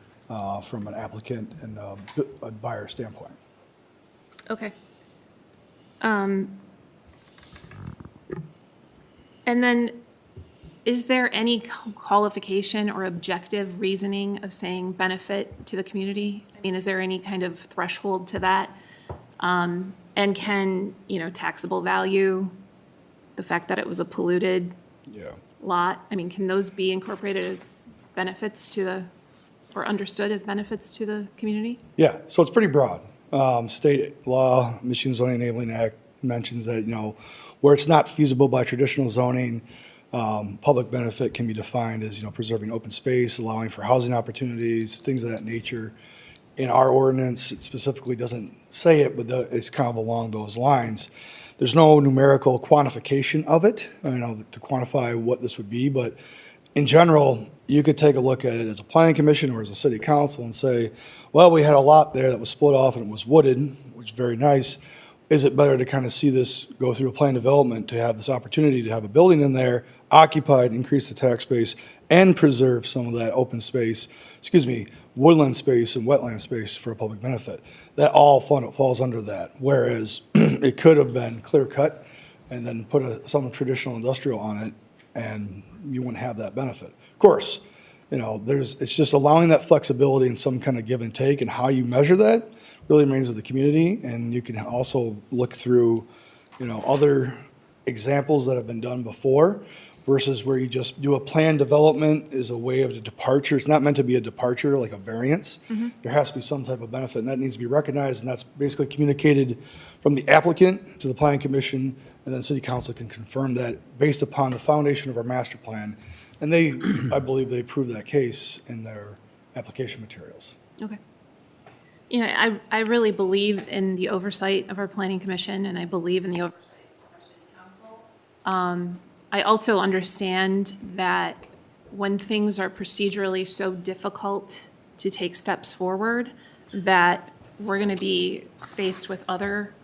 from an applicant and a buyer standpoint. Okay. And then, is there any qualification or objective reasoning of saying benefit to the community? I mean, is there any kind of threshold to that? And can, taxable value, the fact that it was a polluted lot, I mean, can those be incorporated as benefits to the, or understood as benefits to the community? Yeah, so it's pretty broad. State law, Michigan Zoning Enabling Act mentions that, where it's not feasible by traditional zoning, public benefit can be defined as, preserving open space, allowing for housing opportunities, things of that nature. In our ordinance, it specifically doesn't say it, but it's kind of along those lines. There's no numerical quantification of it, to quantify what this would be, but in general, you could take a look at it as a planning commission or as a city council and say, well, we had a lot there that was split off and it was wooded, which is very nice. Is it better to kind of see this go through a plan development to have this opportunity to have a building in there, occupied, increase the tax base, and preserve some of that open space, woodland space and wetland space for a public benefit? That all falls under that, whereas it could have been clear cut and then put some traditional industrial on it and you wouldn't have that benefit. Of course, it's just allowing that flexibility and some kind of give and take and how you measure that really remains of the community. And you can also look through, other examples that have been done before versus where you just do a plan development is a way of a departure. It's not meant to be a departure, like a variance. There has to be some type of benefit, and that needs to be recognized, and that's basically communicated from the applicant to the planning commission, and then city council can confirm that based upon the foundation of our master plan. And they, I believe they proved that case in their application materials. Okay. I really believe in the oversight of our planning commission, and I believe in the oversight of our city council. I also understand that when things are procedurally so difficult to take steps forward, that we're going to be faced with other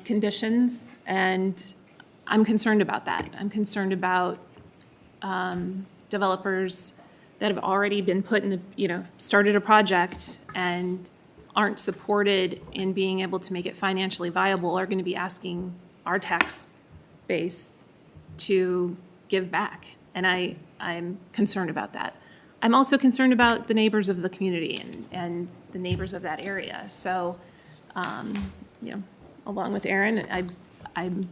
conditions, and I'm concerned about that. I'm concerned about developers that have already been put in started a project and aren't supported in being able to make it financially viable are going to be asking our tax base to give back. And I'm concerned about that. I'm also concerned about the neighbors of the community and the neighbors of that area. So, along with Aaron, I'm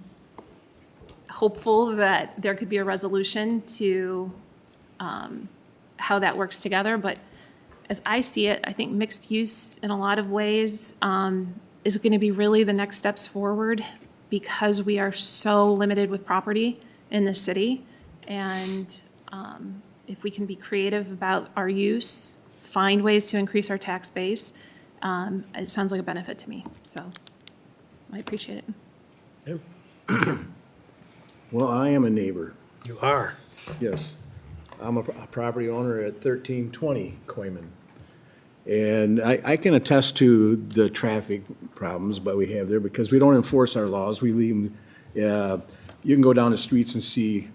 hopeful that there could be a resolution to how that works together. But as I see it, I think mixed use in a lot of ways is going to be really the next steps forward because we are so limited with property in the city. And if we can be creative about our use, find ways to increase our tax base, it sounds like a benefit to me. So I appreciate it. Well, I am a neighbor. You are. Yes. I'm a property owner at 1320 Coiman. And I can attest to the traffic problems that we have there because we don't enforce our laws. We leave them, you can go down the streets and see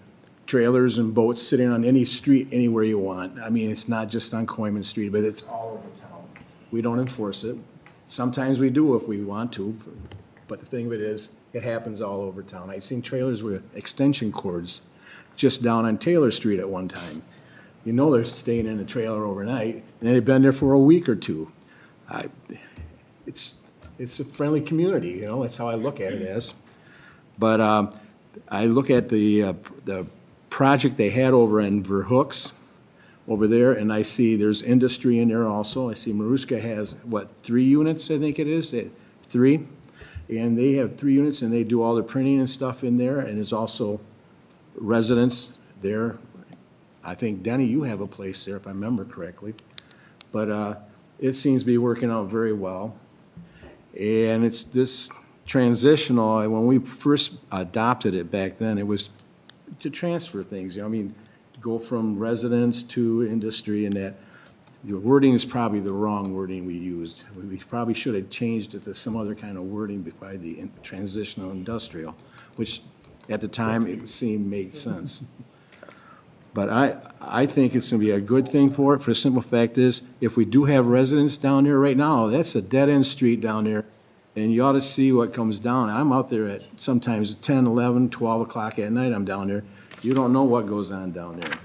trailers and boats sitting on any street anywhere you want. I mean, it's not just on Coiman Street, but it's all over town. We don't enforce it. Sometimes we do if we want to, but the thing of it is, it happens all over town. I've seen trailers with extension cords just down on Taylor Street at one time. They're staying in the trailer overnight, and they've been there for a week or two. It's a friendly community, that's how I look at it as. But I look at the project they had over in Verhooks over there, and I see there's industry in there also. I see Maruska has, 3 units, I think it is? 3? And they have 3 units, and they do all the printing and stuff in there, and there's also residents there. I think, Denny, you have a place there, if I remember correctly. But it seems to be working out very well. And it's this transitional, when we first adopted it back then, it was to transfer things, to go from residence to industry, and that the wording is probably the wrong wording we used. We probably should have changed it to some other kind of wording by the transitional industrial, which at the time it seemed made sense. But I think it's going to be a good thing for it, for the simple fact is, if we do have residents down there right now, that's a dead-end street down there, and you ought to see what comes down. I'm out there at sometimes 10, 11, 12 o'clock at night, I'm down there. You don't know what goes on down there.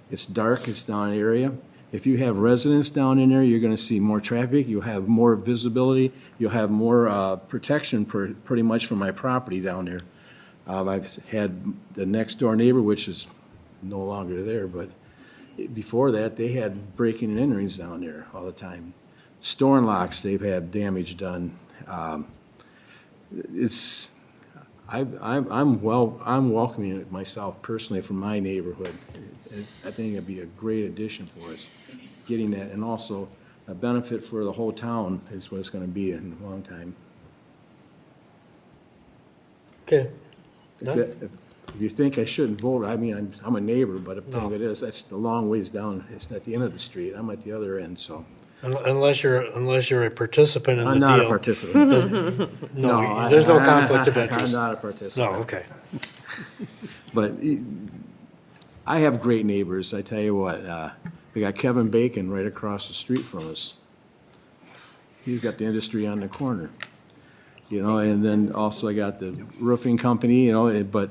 It's dark, it's down an area. If you have residents down in there, you're going to see more traffic, you'll have more visibility, you'll have more protection pretty much from my property down there. I've had the next-door neighbor, which is no longer there, but before that, they had breaking and enterings down there all the time. Store and locks, they've had damage done. I'm welcoming it myself personally from my neighborhood. I think it'd be a great addition for us, getting that, and also a benefit for the whole town is what it's going to be in a long time. Okay. If you think I shouldn't vote, I'm a neighbor, but the thing of it is, that's a long ways down. It's at the end of the street. I'm at the other end, so. Unless you're a participant in the deal. I'm not a participant. No, there's no conflict of interest. I'm not a participant. No, okay. But I have great neighbors. I tell you what, we got Kevin Bacon right across the street from us. He's got the industry on the corner, and then also I got the roofing company, but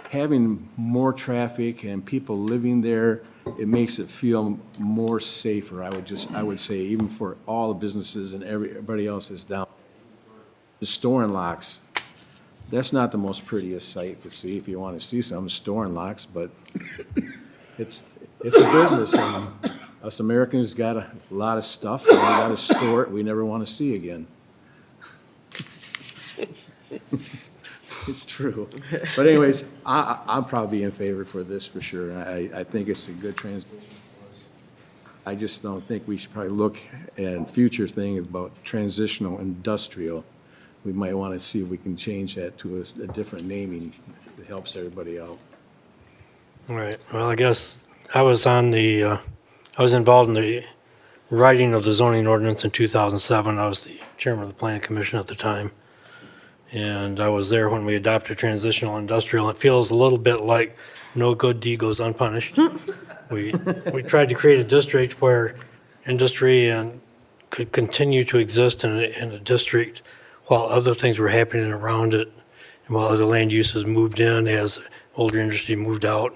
having more traffic and people living there, it makes it feel more safer, I would say, even for all the businesses and everybody else that's down. The storing locks, that's not the most prettiest sight to see if you want to see some storing locks, but it's a business, and us Americans got a lot of stuff, and we got to store it we never want to see again. It's true. But anyways, I'll probably be in favor for this for sure. I think it's a good transition for us. I just don't think we should probably look at future thing about transitional industrial. We might want to see if we can change that to a different naming that helps everybody out. All right, well, I guess I was involved in the writing of the zoning ordinance in 2007. I was the chairman of the planning commission at the time. And I was there when we adopted transitional industrial. It feels a little bit like no good deed goes unpunished. We tried to create a district where industry could continue to exist in a district while other things were happening around it, and while other land uses moved in as older industry moved out.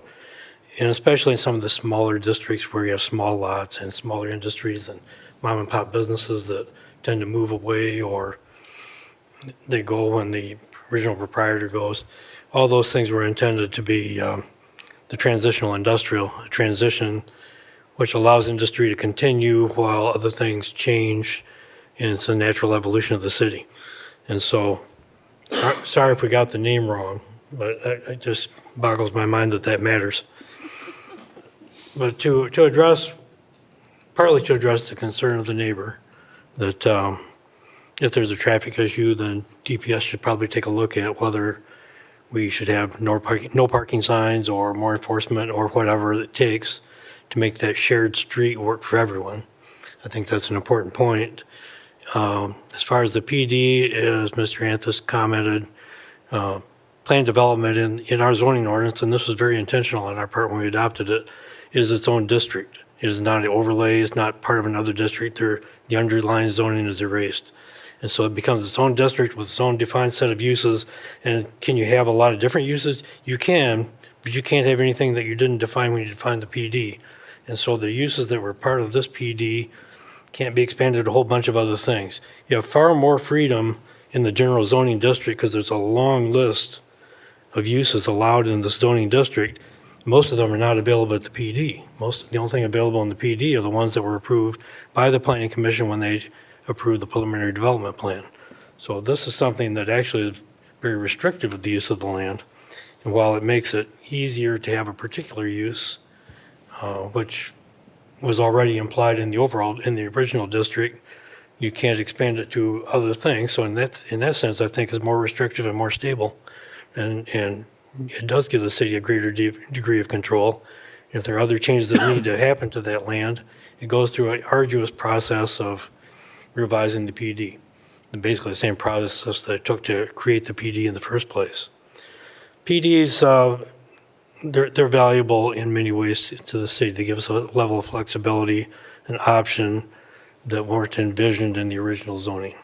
And especially in some of the smaller districts where you have small lots and smaller industries and mom and pop businesses that tend to move away, or they go when the original proprietor goes. All those things were intended to be the transitional industrial, a transition which allows industry to continue while other things change, and it's a natural evolution of the city. And so, sorry if we got the name wrong, but it just boggles my mind that matters. But partly to address the concern of the neighbor, that if there's a traffic issue, then DPS should probably take a look at whether we should have no parking signs or more enforcement or whatever it takes to make that shared street work for everyone. I think that's an important point. As far as the PD, as Mr. Anthus commented, plan development in our zoning ordinance, and this was very intentional on our part when we adopted it, is its own district. It is not an overlay, it's not part of another district. The underlying zoning is erased. And so it becomes its own district with its own defined set of uses. And can you have a lot of different uses? You can, but you can't have anything that you didn't define when you defined the PD. And so the uses that were part of this PD can't be expanded to a whole bunch of other things. You have far more freedom in the general zoning district because there's a long list of uses allowed in the zoning district. Most of them are not available at the PD. The only thing available in the PD are the ones that were approved by the Planning Commission when they approved the preliminary development plan. So this is something that actually is very restrictive of the use of the land. And while it makes it easier to have a particular use, which was already implied in the original district, you can't expand it to other things. So in that sense, I think is more restrictive and more stable. And it does give the city a greater degree of control. If there are other changes that need to happen to that land, it goes through an arduous process of revising the PD. And basically the same process that it took to create the PD in the first place. PDs, they're valuable in many ways to the city. They give us a level of flexibility, an option that weren't envisioned in the original zoning.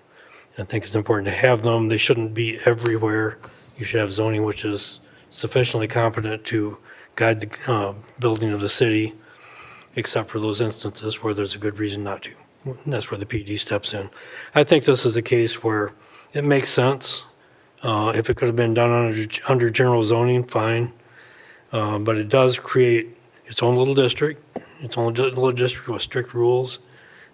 I think it's important to have them. They shouldn't be everywhere. You should have zoning which is sufficiently competent to guide the building of the city, except for those instances where there's a good reason not to. And that's where the PD steps in. I think this is a case where it makes sense. If it could have been done under general zoning, fine. But it does create its own little district, its own little district with strict rules.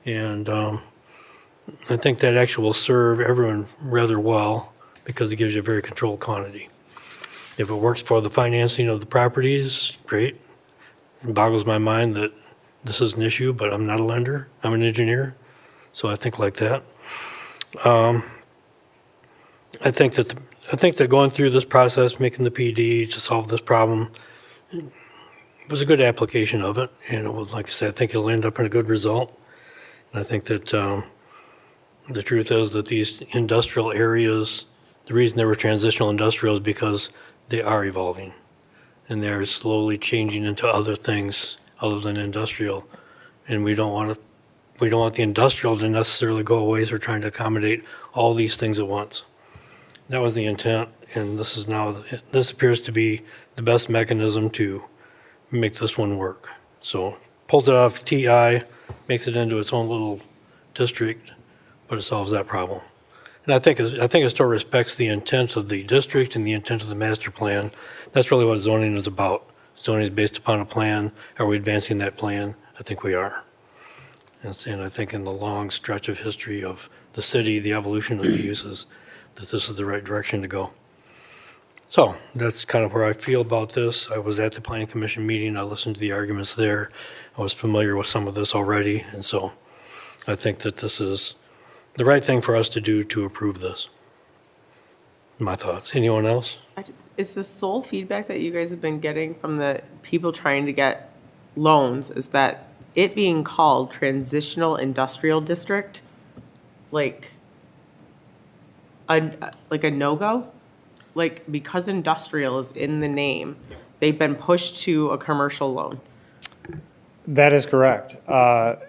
And I think that actually will serve everyone rather well because it gives you a very controlled quantity. If it works for the financing of the properties, great. It boggles my mind that this is an issue, but I'm not a lender. I'm an engineer, so I think like that. I think that going through this process, making the PD to solve this problem, was a good application of it. And it was, like I said, I think it'll end up in a good result. And I think that the truth is that these industrial areas, the reason they were transitional industrial is because they are evolving, and they're slowly changing into other things other than industrial. And we don't want the industrial to necessarily go away, so we're trying to accommodate all these things at once. That was the intent, and this appears to be the best mechanism to make this one work. So pulls it off TI, makes it into its own little district, but it solves that problem. And I think it still respects the intent of the district and the intent of the master plan. That's really what zoning is about. Zoning is based upon a plan. Are we advancing that plan? I think we are. And I think in the long stretch of history of the city, the evolution of the uses, that this is the right direction to go. So that's kind of where I feel about this. I was at the planning commission meeting. I listened to the arguments there. I was familiar with some of this already. And so I think that this is the right thing for us to do to approve this. My thoughts. Anyone else? Is the sole feedback that you guys have been getting from the people trying to get loans is that it being called Transitional Industrial District, like a no-go? Like, because industrial is in the name, they've been pushed to a commercial loan. That is correct. The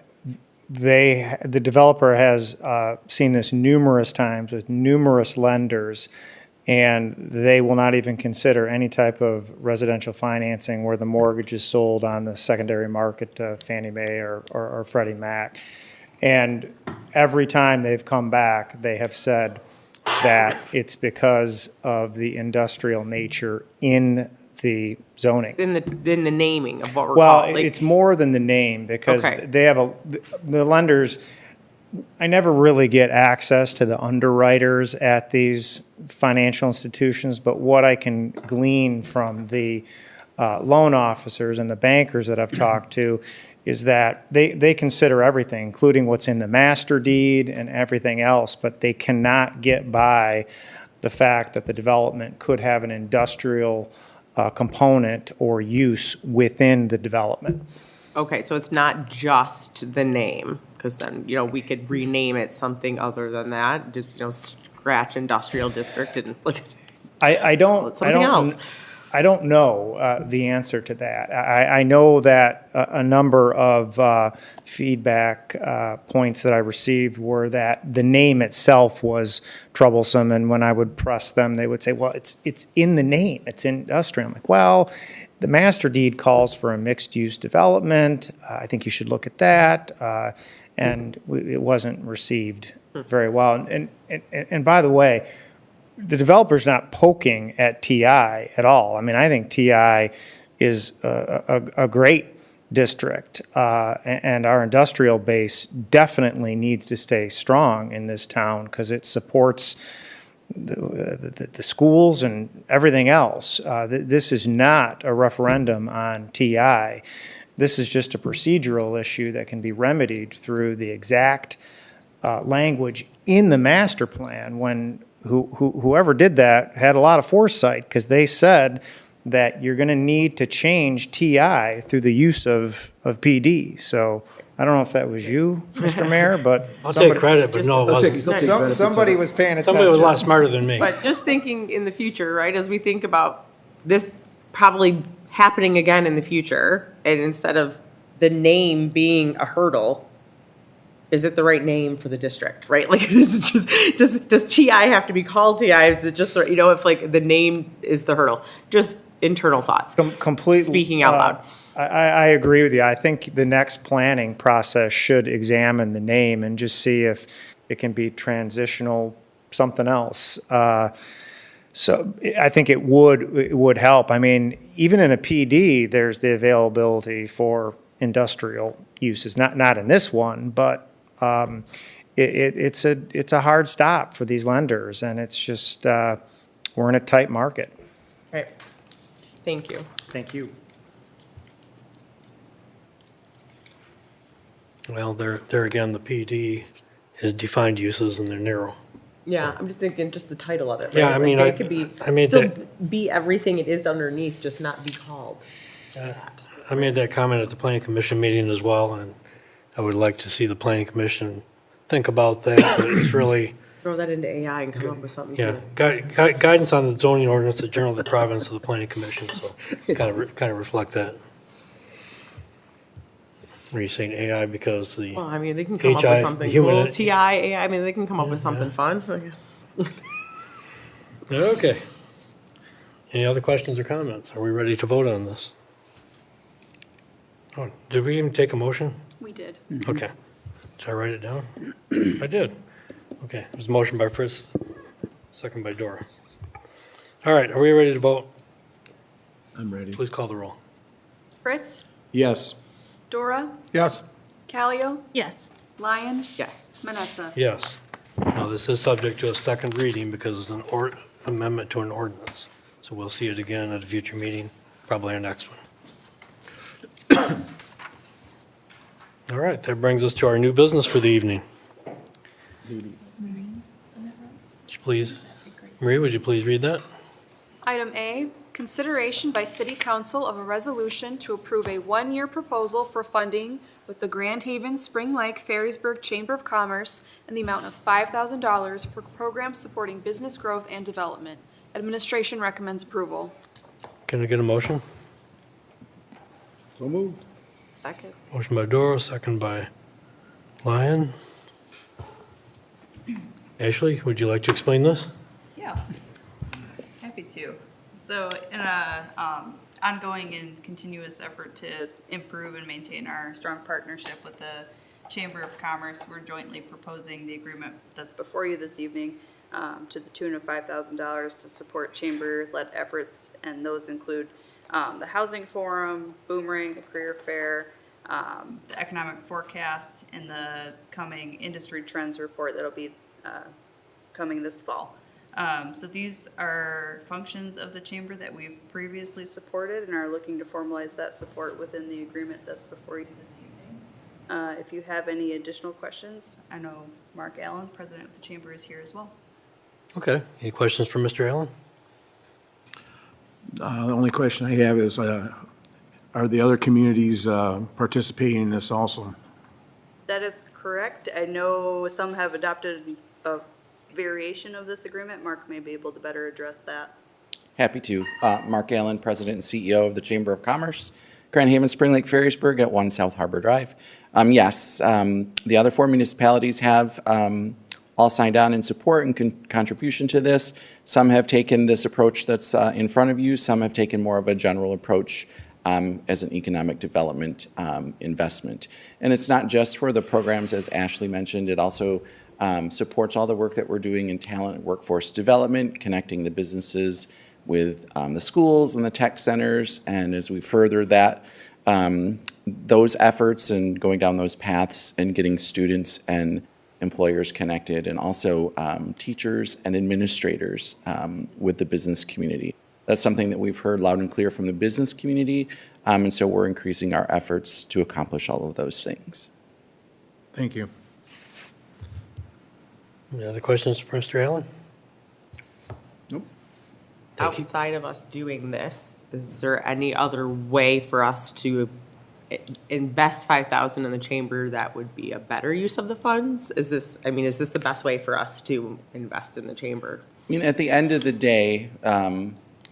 developer has seen this numerous times with numerous lenders, and they will not even consider any type of residential financing where the mortgage is sold on the secondary market to Fannie Mae or Freddie Mac. And every time they've come back, they have said that it's because of the industrial nature in the zoning. In the naming of what we're Well, calling. it's more than the name, because Okay. they have the lenders, I never really get access to the underwriters at these financial institutions, but what I can glean from the loan officers and the bankers that I've talked to is that they consider everything, including what's in the master deed and everything else, but they cannot get by the fact that the development could have an industrial component or use within the development. Okay, so it's not just the name, because then, we could rename it something other than that, just, scratch industrial district and look at something else. I don't know the answer to that. I know that a number of feedback points that I received were that the name itself was troublesome, and when I would press them, they would say, well, it's in the name, it's industrial. I'm like, well, the master deed calls for a mixed-use development. I think you should look at that. And it wasn't received very well. And by the way, the developer's not poking at TI at all. I mean, I think TI is a great district, and our industrial base definitely needs to stay strong in this town because it supports the schools and everything else. This is not a referendum on TI. This is just a procedural issue that can be remedied through the exact language in the master plan when whoever did that had a lot of foresight, because they said that you're going to need to change TI through the use of PD. So I don't know if that was you, Mr. Mayor, but I'll take credit, but no, it wasn't. Somebody was paying attention. Somebody was a lot smarter than me. But just thinking in the future, right, as we think about this probably happening again in the future, and instead of the name being a hurdle, is it the right name for the district, right? Like, is it just does TI have to be called TI? Is it just, if like the name is the hurdle? Just internal thoughts. Completely. Speaking out loud. I agree with you. I think the next planning process should examine the name and just see if it can be transitional something else. So I think it would help. I mean, even in a PD, there's the availability for industrial uses. Not in this one, but it's a hard stop for these lenders, and it's just we're in a tight market. Right. Thank you. Thank you. Well, there again, the PD is defined uses and they're narrow. Yeah, I'm just thinking just the title of it. Right? Yeah, I mean, it could be I made still that- be everything it is underneath, just not be called that. I made that comment at the planning commission meeting as well, and I would like to see the planning commission think about that. But it's really, Throw that into AI and come up with something. yeah, cool. guidance on the zoning ordinance, the general of the province of the planning commission, so kind of reflect that. Were you saying AI because the Well, I mean, they can come up with HI something human- cool. TI, AI, I mean, they can come up with something fun. Okay. Any other questions or comments? Are we ready to vote on this? Oh, did we even take a motion? We did. Okay. Did I write it down? I did. Okay, it was a motion by Fritz, second by Dora. All right, are we ready to vote? I'm ready. Please call the roll. Fritz, Yes. Dora, Yes. Callio, Yes. Lyon, Yes. Manetza. Yes. Now, this is subject to a second reading because it's an amendment to an ordinance. So we'll see it again at a future meeting, probably our next one. All right, that brings us to our new business for the evening. Would you please, Marie, would you please read that? Item A, consideration by City Council of a resolution to approve a one-year proposal for funding with the Grand Haven Spring Lake Ferrisburg Chamber of Commerce in the amount of $5,000 for programs supporting business growth and development. Administration recommends approval. Can I get a motion? So moved. Second. Motion by Dora, second by Lyon. Ashley, would you like to explain this? Yeah, happy to. So in a ongoing and continuous effort to improve and maintain our strong partnership with the Chamber of Commerce, we're jointly proposing the agreement that's before you this evening to the tune of $5,000 to support chamber-led efforts, and those include the Housing Forum, Boomerang, the Career Fair, the Economic Forecast, and the coming Industry Trends Report that'll be coming this fall. So these are functions of the chamber that we've previously supported and are looking to formalize that support within the agreement that's before you this evening. If you have any additional questions, I know Mark Allen, president of the chamber, is here as well. Okay, any questions for Mr. Allen? The only question I have is, are the other communities participating in this also? That is correct. I know some have adopted a variation of this agreement. Mark may be able to better address that. Happy to. Mark Allen, President and CEO of the Chamber of Commerce, Grand Haven, Spring Lake, Ferrisburg at 1 South Harbor Drive. Yes, the other 4 municipalities have all signed on in support and contribution to this. Some have taken this approach that's in front of you. Some have taken more of a general approach as an economic development investment. And it's not just for the programs, as Ashley mentioned. It also supports all the work that we're doing in talent and workforce development, connecting the businesses with the schools and the tech centers. And as we further that, those efforts and going down those paths and getting students and employers connected, and also teachers and administrators with the business community. That's something that we've heard loud and clear from the business community, and so we're increasing our efforts to accomplish all of those things. Thank you. Any other questions for Mr. Allen? Nope. Outside of us doing this, is there any other way for us to invest $5,000 in the chamber that would be a better use of the funds? Is this the best way for us to invest in the chamber? I mean, at the end of the day,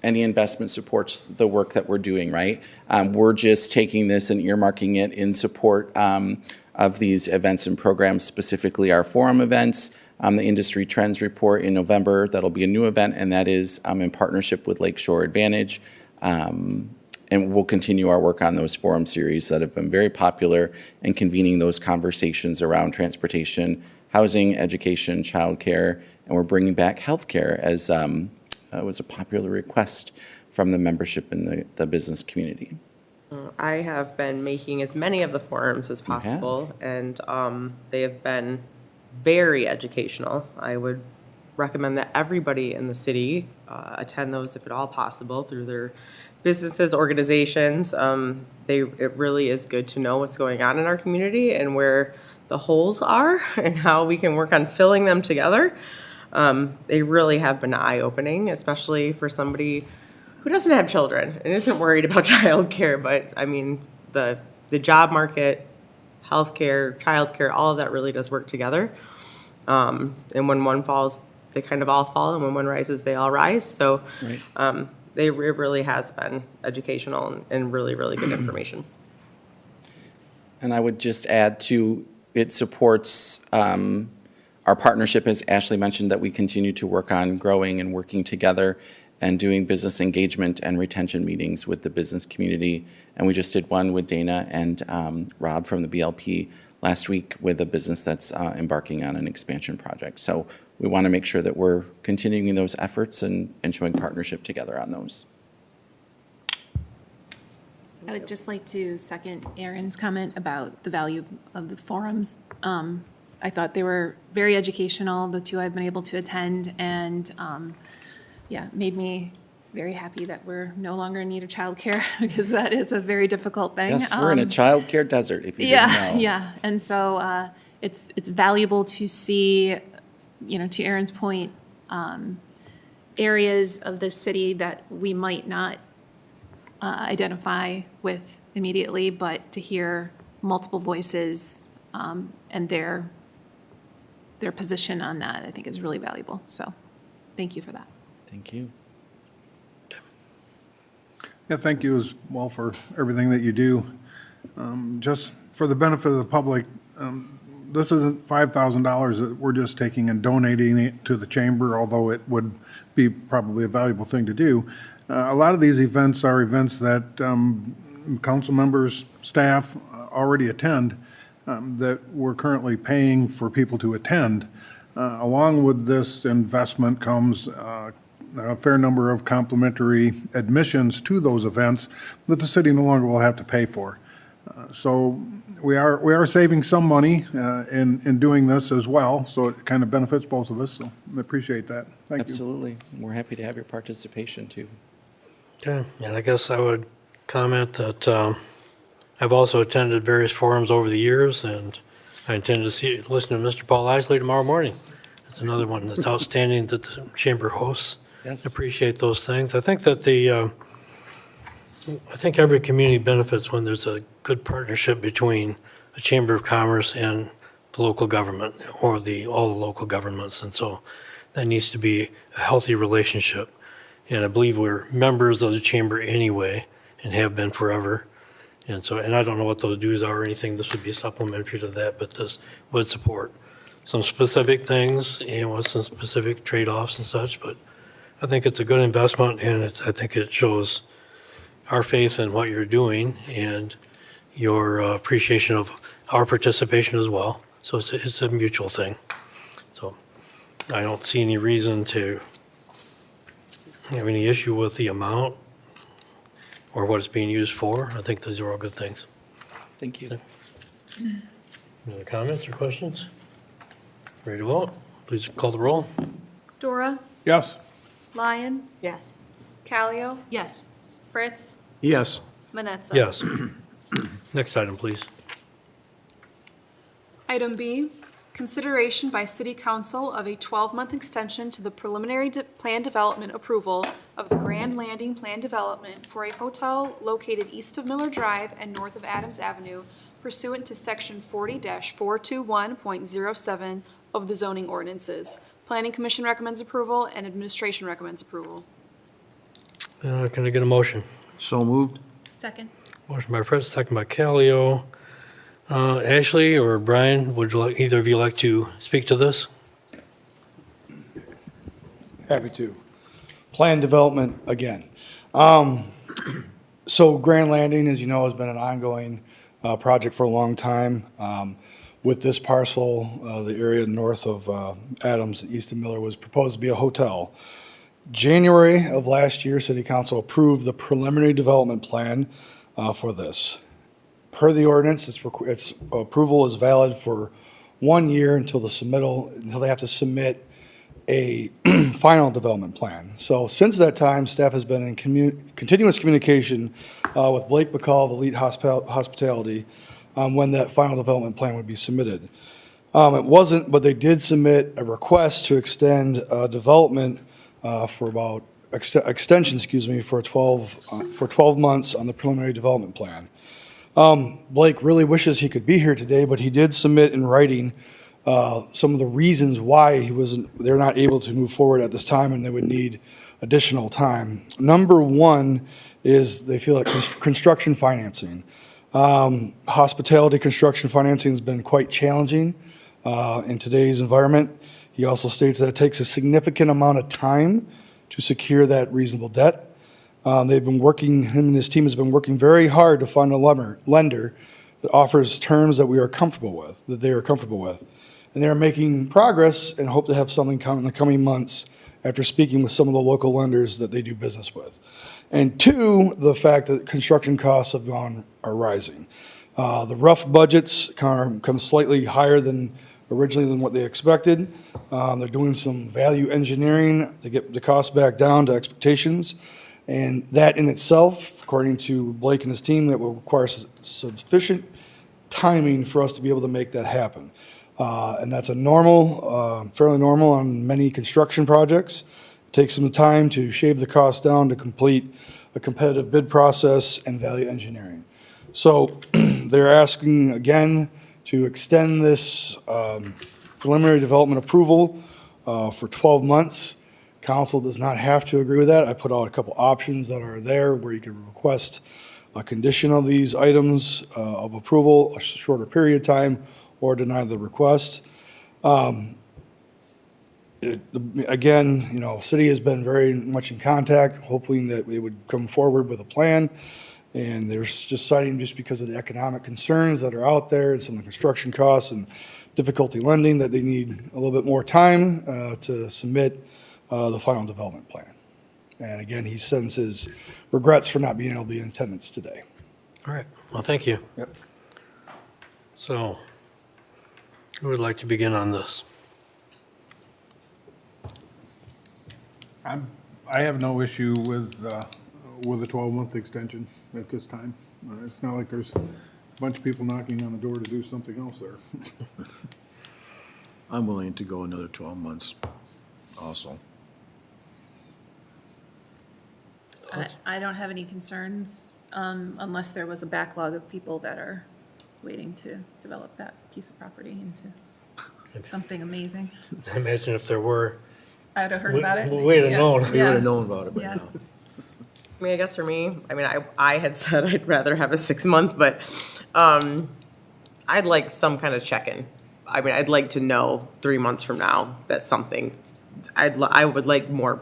any investment supports the work that we're doing, right? We're just taking this and earmarking it in support of these events and programs, specifically our forum events, the Industry Trends Report in November. That'll be a new event, and that is in partnership with Lakeshore Advantage. And we'll continue our work on those forum series that have been very popular in convening those conversations around transportation, housing, education, childcare, and we're bringing back healthcare as was a popular request from the membership in the business community. I have been making as many of the forums as possible, and they have been very educational. I would recommend that everybody in the city attend those if at all possible through their businesses, organizations. It really is good to know what's going on in our community and where the holes are and how we can work on filling them together. They really have been eye-opening, especially for somebody who doesn't have children and isn't worried about childcare. But I mean, the job market, healthcare, childcare, all of that really does work together. And when one falls, they kind of all fall, and when one rises, they all rise. So Right. it really has been educational and really, really good information. And I would just add to, it supports our partnership, as Ashley mentioned, that we continue to work on growing and working together. and doing business engagement and retention meetings with the business community. And we just did one with Dana and Rob from the BLP last week with a business that's embarking on an expansion project. So we want to make sure that we're continuing those efforts and showing partnership together on those. I would just like to second Aaron's comment about the value of the forums. I thought they were very educational, the two I've been able to attend, and made me very happy that we're no longer in need of childcare because that is a very difficult thing. Yes, we're in a childcare desert, if you didn't know. Yeah, and so it's valuable to see, to Aaron's point, areas of the city that we might not identify with immediately, but to hear multiple voices and their position on that, I think is really valuable. So thank you for that. Thank you. Yeah, thank you as well for everything that you do. Just for the benefit of the public, this isn't $5,000 that we're just taking and donating it to the chamber, although it would be probably a valuable thing to do. A lot of these events are events that council members, staff already attend, that we're currently paying for people to attend. Along with this investment comes a fair number of complimentary admissions to those events that the city no longer will have to pay for. So we are saving some money in doing this as well, so it kind of benefits both of us, so I appreciate that. Thank you. Absolutely. We're happy to have your participation too. Okay, and I guess I would comment that I've also attended various forums over the years, and I intend to listen to Mr. Paul Isley tomorrow morning. That's another one that's outstanding that the chamber hosts. Yes. Appreciate those things. I think that I think every community benefits when there's a good partnership between the Chamber of Commerce and the local government, or all the local governments, and so that needs to be a healthy relationship. And I believe we're members of the chamber anyway, and have been forever. And so, and I don't know what those dues are or anything, this would be supplementary to that, but this would support some specific things, with some specific trade-offs and such, but I think it's a good investment, and I think it shows our faith in what you're doing and your appreciation of our participation as well. So it's a mutual thing. So I don't see any reason to have any issue with the amount or what it's being used for. I think those are all good things. Thank you. Any other comments or questions? Ready to vote? Please call the roll. Dora, Yes. Lyon, Yes. Callio, Yes. Fritz, Yes. Manetza. Yes. Next item, please. Item B, consideration by City Council of a 12-month extension to the preliminary plan development approval of the Grand Landing Plan Development for a hotel located east of Miller Drive and north of Adams Avenue pursuant to Section 40-421.07 of the zoning ordinances. Planning Commission recommends approval and Administration recommends approval. Can I get a motion? So moved? Second. Motion by Fritz, second by Callio. Ashley or Brian, would either of you like to speak to this? Happy to. Plan development again. So Grand Landing, as you know, has been an ongoing project for a long time. With this parcel, the area north of Adams, east of Miller, was proposed to be a hotel. January of last year, City Council approved the preliminary development plan for this. Per the ordinance, its approval is valid for 1 year until they have to submit a final development plan. So since that time, staff has been in continuous communication with Blake Bacall of Elite Hospitality when that final development plan would be submitted. It wasn't, but they did submit a request to extend development for extension, for 12 months on the preliminary development plan. Blake really wishes he could be here today, but he did submit in writing some of the reasons why they're not able to move forward at this time, and they would need additional time. Number one is they feel like construction financing. Hospitality construction financing has been quite challenging in today's environment. He also states that it takes a significant amount of time to secure that reasonable debt. They've been working, him and his team has been working very hard to find a lender that offers terms that we are comfortable with, that they are comfortable with. And they're making progress and hope to have something come in the coming months after speaking with some of the local lenders that they do business with. And two, the fact that construction costs are rising. The rough budgets come slightly higher than originally than what they expected. They're doing some value engineering to get the cost back down to expectations. And that in itself, according to Blake and his team, that will require sufficient timing for us to be able to make that happen. And that's fairly normal on many construction projects. It takes some time to shave the cost down to complete a competitive bid process and value engineering. So they're asking again to extend this preliminary development approval for 12 months. Council does not have to agree with that. I put out a couple options that are there where you can request a condition of these items of approval, a shorter period of time, or deny the request. Again, city has been very much in contact, hoping that they would come forward with a plan. And they're just citing just because of the economic concerns that are out there and some of the construction costs and difficulty lending that they need a little bit more time to submit the final development plan. And again, he sends his regrets for not being able to be in attendance today. All right, well, thank you. Yep. So, who would like to begin on this? I have no issue with a 12-month extension at this time. It's not like there's a bunch of people knocking on the door to do something else there. I'm willing to go another 12 months also. I don't have any concerns, unless there was a backlog of people that are waiting to develop that piece of property into something amazing. I imagine if there were, I'd have heard about it. we'd have known. We would have known about it by Yeah. now. I mean, I guess for me, I mean, I had said I'd rather have a 6-month, but I'd like some kind of check-in. I mean, I'd like to know 3 months from now that something, I would like more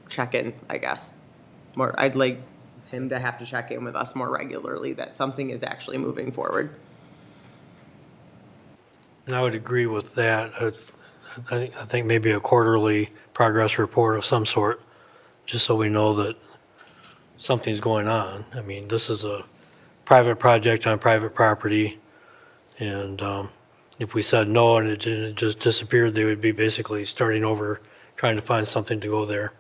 check-in, I guess. I'd like him to have to check in with us more regularly, that something is actually moving forward. And I would agree with that. I think maybe a quarterly progress report of some sort, just so we know that something's going on. I mean, this is a private project on private property, and if we said no and it just disappeared, they would be basically starting over, trying to find something to go there.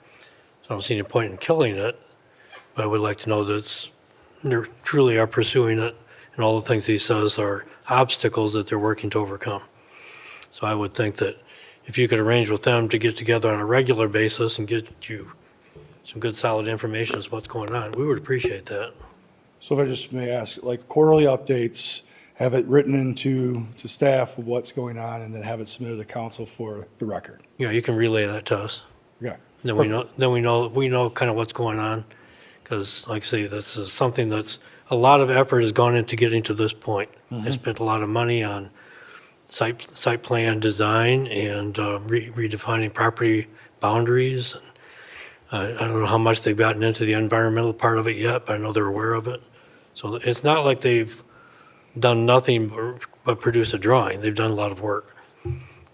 So I don't see any point in killing it, but I would like to know that they truly are pursuing it, and all the things he says are obstacles that they're working to overcome. So I would think that if you could arrange with them to get together on a regular basis and get you some good solid information as what's going on, we would appreciate that. So if I just may ask, like quarterly updates, have it written into staff of what's going on, and then have it submitted to council for the record. Yeah, you can relay that to us. Yeah. Then we know kind of what's going on, because like I say, this is something that's, a lot of effort has gone into getting to this point. They spent a lot of money on site plan design and redefining property boundaries. And I don't know how much they've gotten into the environmental part of it yet, but I know they're aware of it. So it's not like they've done nothing but produce a drawing. They've done a lot of work.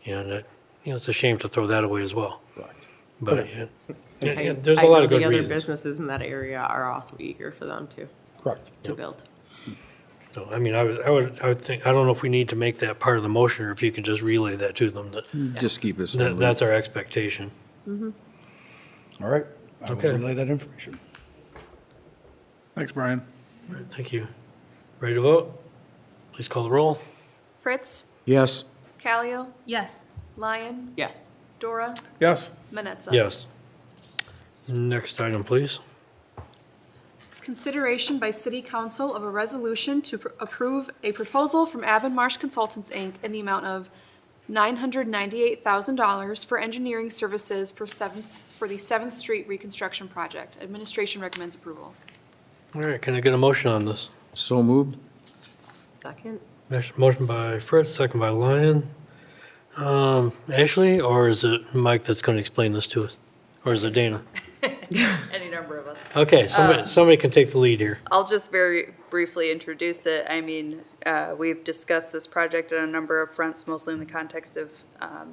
And it's a shame to throw that away as well. But there's a lot of good I know the reasons. other businesses in that area are also eager for them to build. So, I mean, I would think, I don't know if we need to make that part of the motion, or if you can just relay that to them, that Just keep us in the loop. that's our expectation. All right. I will Okay. relay that information. Thanks, Brian. All right, thank you. Ready to vote? Please call the roll. Fritz, Yes, Callio, Yes. Lyon, Yes. Dora, Yes. Manetza. Yes. Next item, please. Consideration by City Council of a resolution to approve a proposal from Marsh Consultants, Inc. in the amount of $998,000 for engineering services for the 7th Street reconstruction project. Administration recommends approval. All right, can I get a motion on this? so moved. Second? Motion by Fritz, second by Lyon. Ashley, or is it Mike that's going to explain this to us? Or is it Dana? any number of us. Okay, somebody can take the lead here. I'll just very briefly introduce it. I mean, we've discussed this project on a number of fronts, mostly in the context of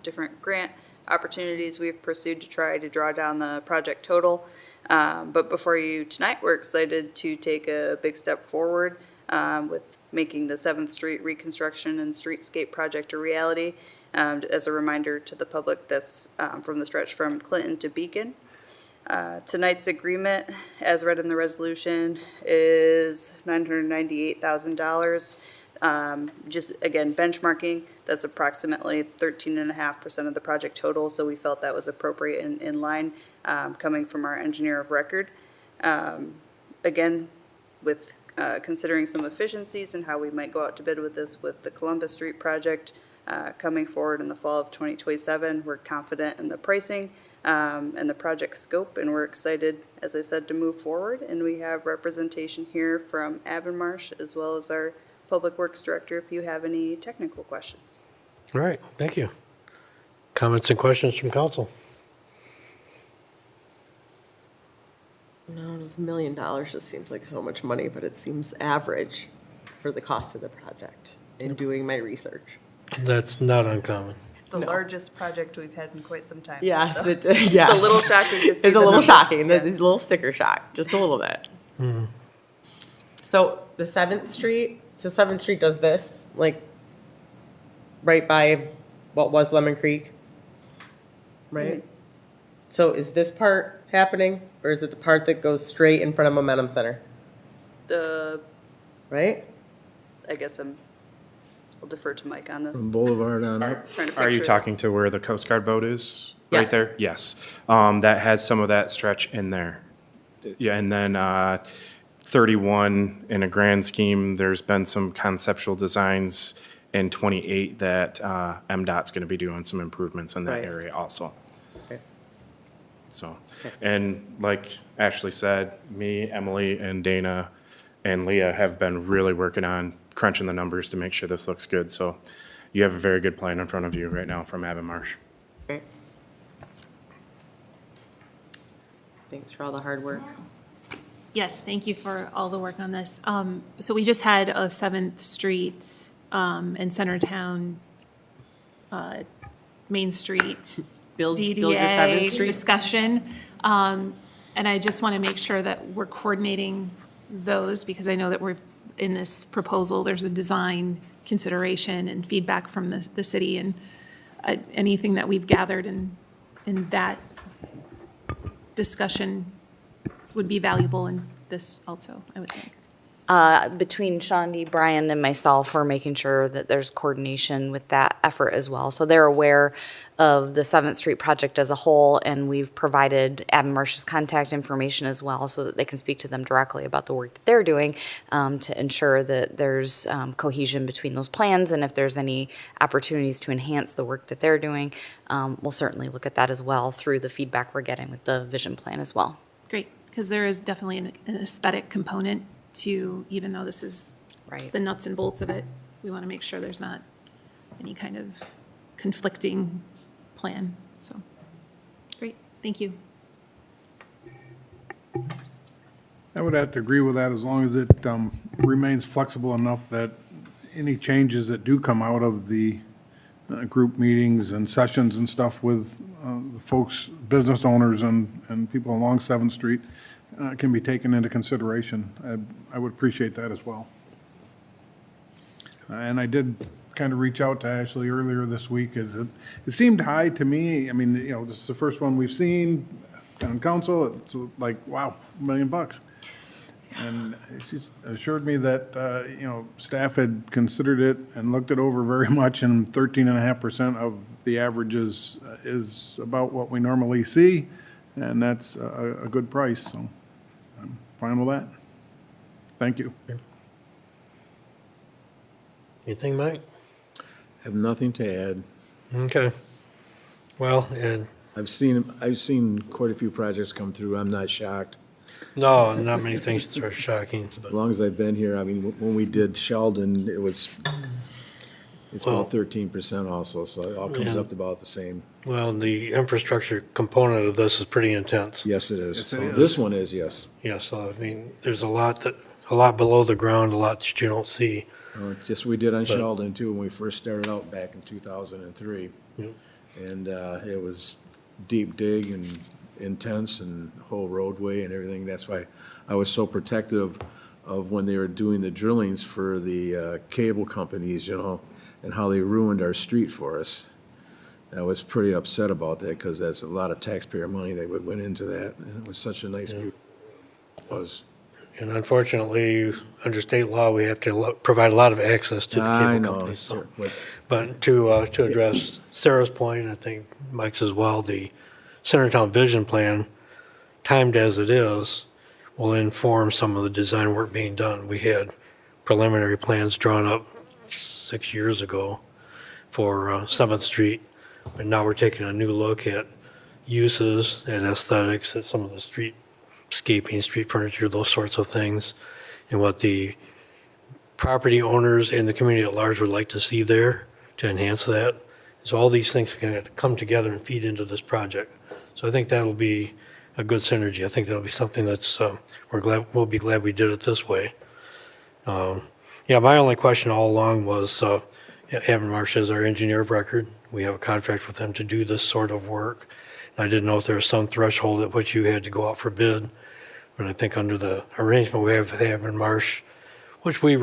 different grant opportunities we've pursued to try to draw down the project total. But before you tonight, we're excited to take a big step forward with making the 7th Street reconstruction and streetscape project a reality. As a reminder to the public, that's from the stretch from Clinton to Beacon. Tonight's agreement, as read in the resolution, is $998,000. Just again, benchmarking, that's approximately 13.5% of the project total, so we felt that was appropriate and in line, coming from our engineer of record. Again, with considering some efficiencies and how we might go out to bid with this with the Columbus Street project coming forward in the fall of 2027, we're confident in the pricing and the project scope, and we're excited, as I said, to move forward. And we have representation here from Avonmarsh as well as our Public Works Director if you have any technical questions. All right, thank you. Comments and questions from council? No, just $1 million just seems like so much money, but it seems average for the cost of the project in doing my research. That's not uncommon. It's the largest project we've had in quite some time. Yes, so yes. It's a little shocking to see. It's a little shocking, it's a little sticker shock, just a little bit. Mhm. So the 7th Street, so 7th Street does this, like, right by what was Lemon Creek, right? So is this part happening, or is it the part that goes straight in front of Momentum Center, right? I guess I'll defer to Mike on this. From Boulevard on up. Trying to Are you picture talking to where the Coast Guard boat is? Right Yes. there? Yes. That has some of that stretch in there. Yeah, and then 31, in a grand scheme, there's been some conceptual designs in 28 that MDOT's going to be doing some improvements in that Right. area also. Okay. So, and like Ashley said, me, Emily, and Dana, and Leah have been really working on crunching the numbers to make sure this looks good. So you have a very good plan in front of you right now from Avonmarsh. Great. Thanks for all the hard work. Yes, thank you for all the work on this. So we just had a 7th Street and Centertown, Main Street Build your 7th DDA Street. discussion. And I just want to make sure that we're coordinating those, because I know that we're, in this proposal, there's a design consideration and feedback from the city, and anything that we've gathered in that discussion would be valuable in this also, I would think. Between Shandi, Brian, and myself, we're making sure that there's coordination with that effort as well. So they're aware of the 7th Street project as a whole, and we've provided Avonmarsh's contact information as well so that they can speak to them directly about the work that they're doing to ensure that there's cohesion between those plans, and if there's any opportunities to enhance the work that they're doing, we'll certainly look at that as well through the feedback we're getting with the vision plan as well. Great, because there is definitely an aesthetic component to, even though this is Right. the nuts and bolts of it, we want to make sure there's not any kind of conflicting plan, so, great, thank you. I would have to agree with that as long as it remains flexible enough that any changes that do come out of the group meetings and sessions and stuff with the folks, business owners and people along 7th Street can be taken into consideration. I would appreciate that as well. And I did kind of reach out to Ashley earlier this week, as it seemed high to me. I mean, you know, this is the first one we've seen on council. It's like, wow, $1 million. And she assured me that, you know, staff had considered it and looked it over very much, and 13.5% of the averages is about what we normally see, and that's a good price, so I'm fine with that. Thank you. Anything, Mike? I have nothing to add. Okay. Well, and I've seen quite a few projects come through. I'm not shocked. no, not many things are shocking, As but long as I've been here, I mean, when we did Sheldon, it was It's Well- about 13% also, so it all comes up to about the same. Well, the infrastructure component of this is pretty intense. Yes, it is. Yes, it So is. This one is, yes. Yeah, so I mean, there's a lot below the ground, a lot that you don't see. Just we did on But- Sheldon too, when we first started out back in 2003. Yeah. And it was deep dig and intense and whole roadway and everything. That's why I was so protective of when they were doing the drillings for the cable companies, and how they ruined our street for us. I was pretty upset about that because that's a lot of taxpayer money that went into that. And it was such a nice, beautiful, it was. And unfortunately, under state law, we have to provide a lot of access to the I cable know, companies. So. but But to address Sarah's point, I think Mike's as well, the Centertown Vision Plan, timed as it is, will inform some of the design work being done. We had preliminary plans drawn up 6 years ago for 7th Street, but now we're taking a new look at uses and aesthetics at some of the streetscaping, street furniture, those sorts of things, and what the property owners and the community at large would like to see there to enhance that. So all these things can come together and feed into this project. So I think that'll be a good synergy. I think that'll be something that's, we'll be glad we did it this way. Yeah, my only question all along was, Avonmarsh is our engineer of record. We have a contract with them to do this sort of work. I didn't know if there was some threshold at which you had to go out for bid, but I think under the arrangement we have with Avonmarsh, which we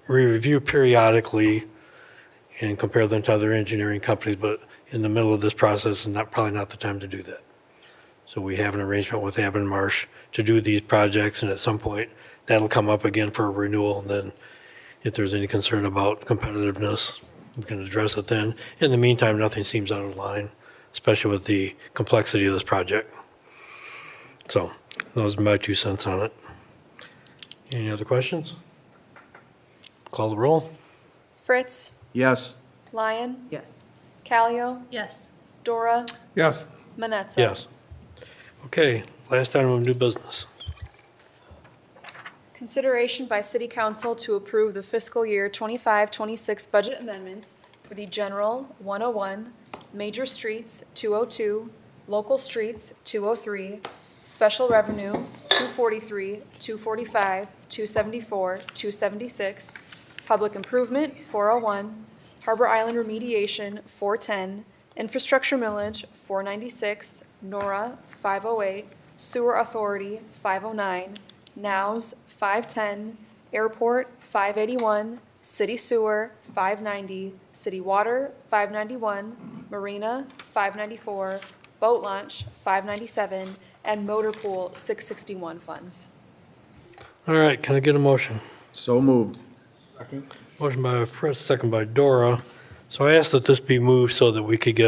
review periodically and compare them to other engineering companies, but in the middle of this process is probably not the time to do that. So we have an arrangement with Avonmarsh to do these projects, and at some point, that'll come up again for a renewal, and then if there's any concern about competitiveness, we can address it then. In the meantime, nothing seems out of line, especially with the complexity of this project. So those are my 2 cents on it. Any other questions? Call the roll. Fritz, yes, Lyon, Yes. Callio, Yes. Dora, Yes. Manetza. Yes. Okay, last item of new business. Consideration by City Council to approve the fiscal year 25-26 budget amendments for the General 101, Major Streets 202, Local Streets 203, Special Revenue 243, 245, 274, 276, Public Improvement 401, Harbor Island Remediation 410, Infrastructure Millage 496, NORA 508, Sewer Authority 509, Nows 510, Airport 581, City Sewer 590, City Water 591, Marina 594, Boat Launch 597, and Motor Pool 661 funds. All right, can I get a motion? so moved. Motion by Fritz, second by Dora. So I asked that this be moved so that we could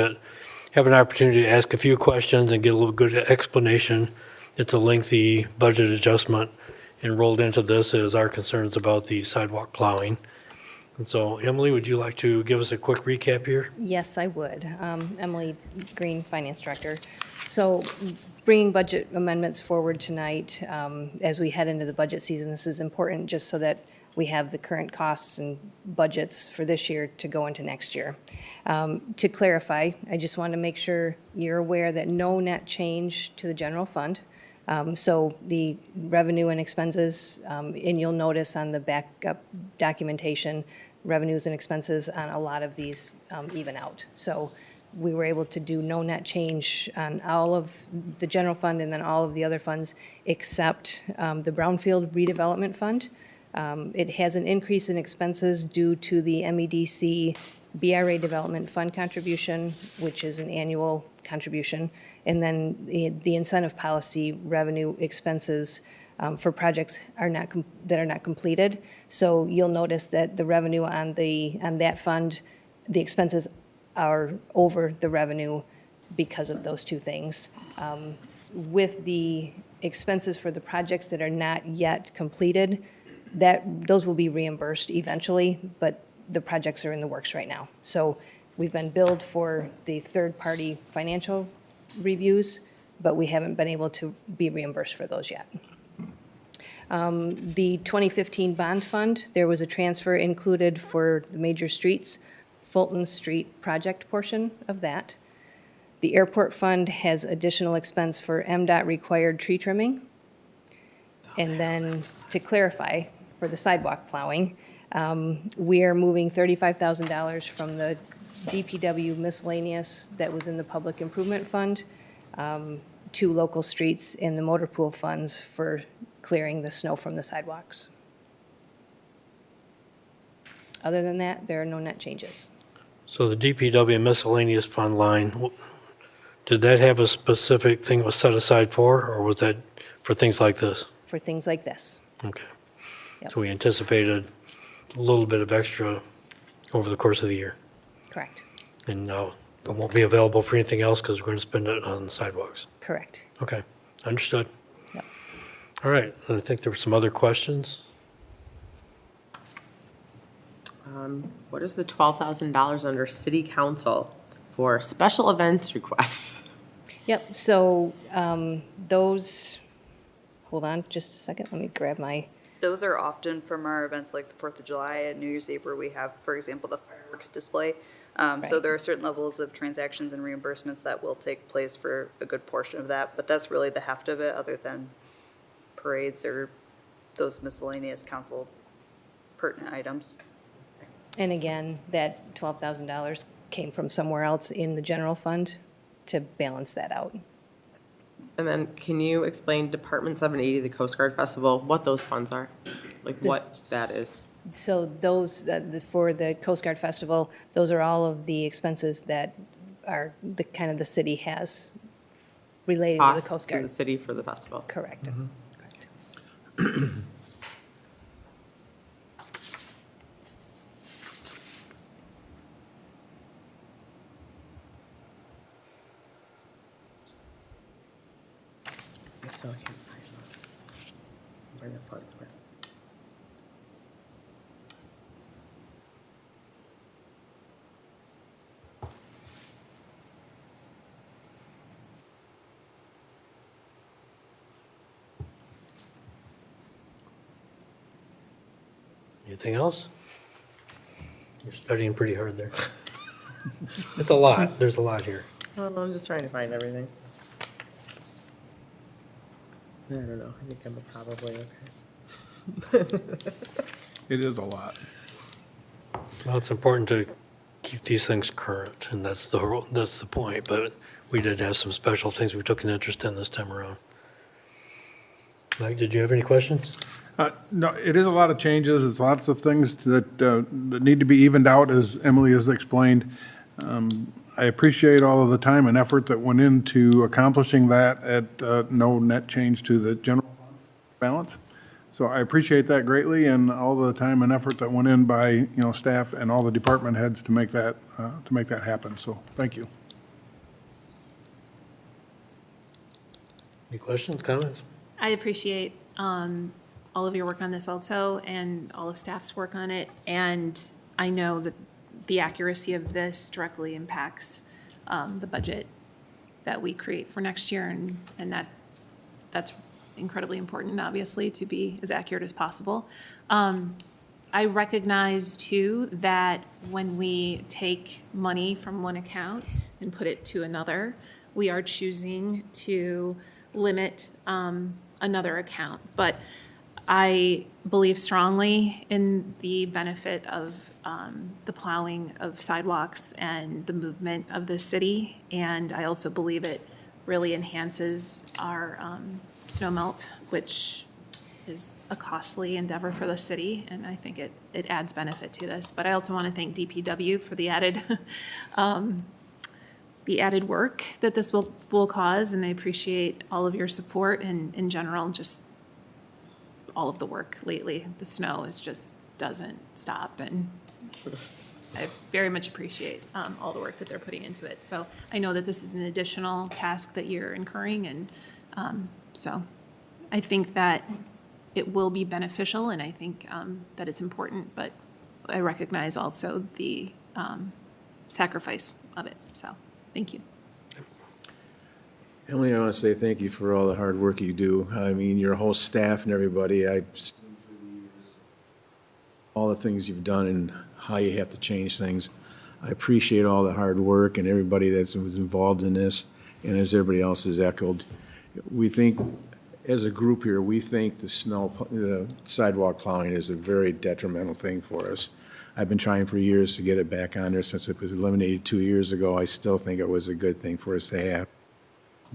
have an opportunity to ask a few questions and get a little good explanation. It's a lengthy budget adjustment, and rolled into this is our concerns about the sidewalk plowing. And so, Emily, would you like to give us a quick recap here? Yes, I would. Emily Green, Finance Director. So bringing budget amendments forward tonight, as we head into the budget season, this is important just so that we have the current costs and budgets for this year to go into next year. To clarify, I just want to make sure you're aware that no net change to the general fund. So the revenue and expenses, and you'll notice on the backup documentation, revenues and expenses on a lot of these even out. So we were able to do no net change on all of the general fund and then all of the other funds except the Brownfield Redevelopment Fund. It has an increase in expenses due to the MEDC BRA Development Fund contribution, which is an annual contribution, and then the incentive policy revenue expenses for projects that are not completed. So you'll notice that the revenue on that fund, the expenses are over the revenue because of those two things. With the expenses for the projects that are not yet completed, those will be reimbursed eventually, but the projects are in the works right now. So we've been billed for the third-party financial reviews, but we haven't been able to be reimbursed for those yet. The 2015 bond fund, there was a transfer included for the major streets Fulton Street project portion of that. The airport fund has additional expense for MDOT required tree trimming. And then to clarify, for the sidewalk plowing, we are moving $35,000 from the DPW miscellaneous that was in the public improvement fund to local streets in the motor pool funds for clearing the snow from the sidewalks. Other than that, there are no net changes. So the DPW miscellaneous fund line, did that have a specific thing it was set aside for, or was that for things like this? For things like this. Okay. Yep. So we anticipated a little bit of extra over the course of the year. Correct. And it won't be available for anything else because we're going to spend it on sidewalks. Correct. Okay, understood. Yep. All right, I think there were some other questions. What is the $12,000 under city council for special events requests? Yep, so those, hold on just a second, let me grab my, Those are often from our events like the 4th of July and New Year's Eve where we have, for example, the fireworks display. So Right. there are certain levels of transactions and reimbursements that will take place for a good portion of that, but that's really the heft of it, other than parades or those miscellaneous council pertinent items. and again, that $12,000 came from somewhere else in the general fund to balance that out. And then can you explain Department 780, the Coast Guard Festival, what those funds are? Like what that is? So those, for the Coast Guard Festival, those are all of the expenses that are the kind of the city has related to the Costs Coast to Guard. the city for the festival. Correct. I still can't find where the funds were. Anything else? You're studying pretty hard there. It's a lot, there's a lot here. Well, I'm just trying to find everything. I don't know. I think I'm probably okay. It is a lot. Well, it's important to keep these things current, and that's the point, but we did have some special things we took an interest in this time around. Mike, did you have any questions? No, it is a lot of changes. It's lots of things that need to be evened out, as Emily has explained. I appreciate all of the time and effort that went into accomplishing that at no net change to the general balance. So I appreciate that greatly, and all the time and effort that went in by, staff and all the department heads to make that happen. So thank you. Any questions, comments? I appreciate all of your work on this also, and all of staff's work on it. And I know that the accuracy of this directly impacts the budget that we create for next year, and that's incredibly important, obviously, to be as accurate as possible. I recognize, too, that when we take money from one account and put it to another, we are choosing to limit another account. But I believe strongly in the benefit of the plowing of sidewalks and the movement of the city. And I also believe it really enhances our snow melt, which is a costly endeavor for the city. And I think it adds benefit to this. But I also want to thank DPW for the added work that this will cause. And I appreciate all of your support and in general, just all of the work lately. The snow just doesn't stop, and I very much appreciate all the work that they're putting into it. So I know that this is an additional task that you're incurring, and so I think that it will be beneficial, and I think that it's important, but I recognize also the sacrifice of it. So thank you. Emily, I want to say thank you for all the hard work you do. I mean, your whole staff and everybody, I've seen through the years all the things you've done and how you have to change things. I appreciate all the hard work and everybody that was involved in this, and as everybody else has echoed, we think, as a group here, we think the sidewalk plowing is a very detrimental thing for us. I've been trying for years to get it back on there since it was eliminated 2 years ago. I still think it was a good thing for us to have.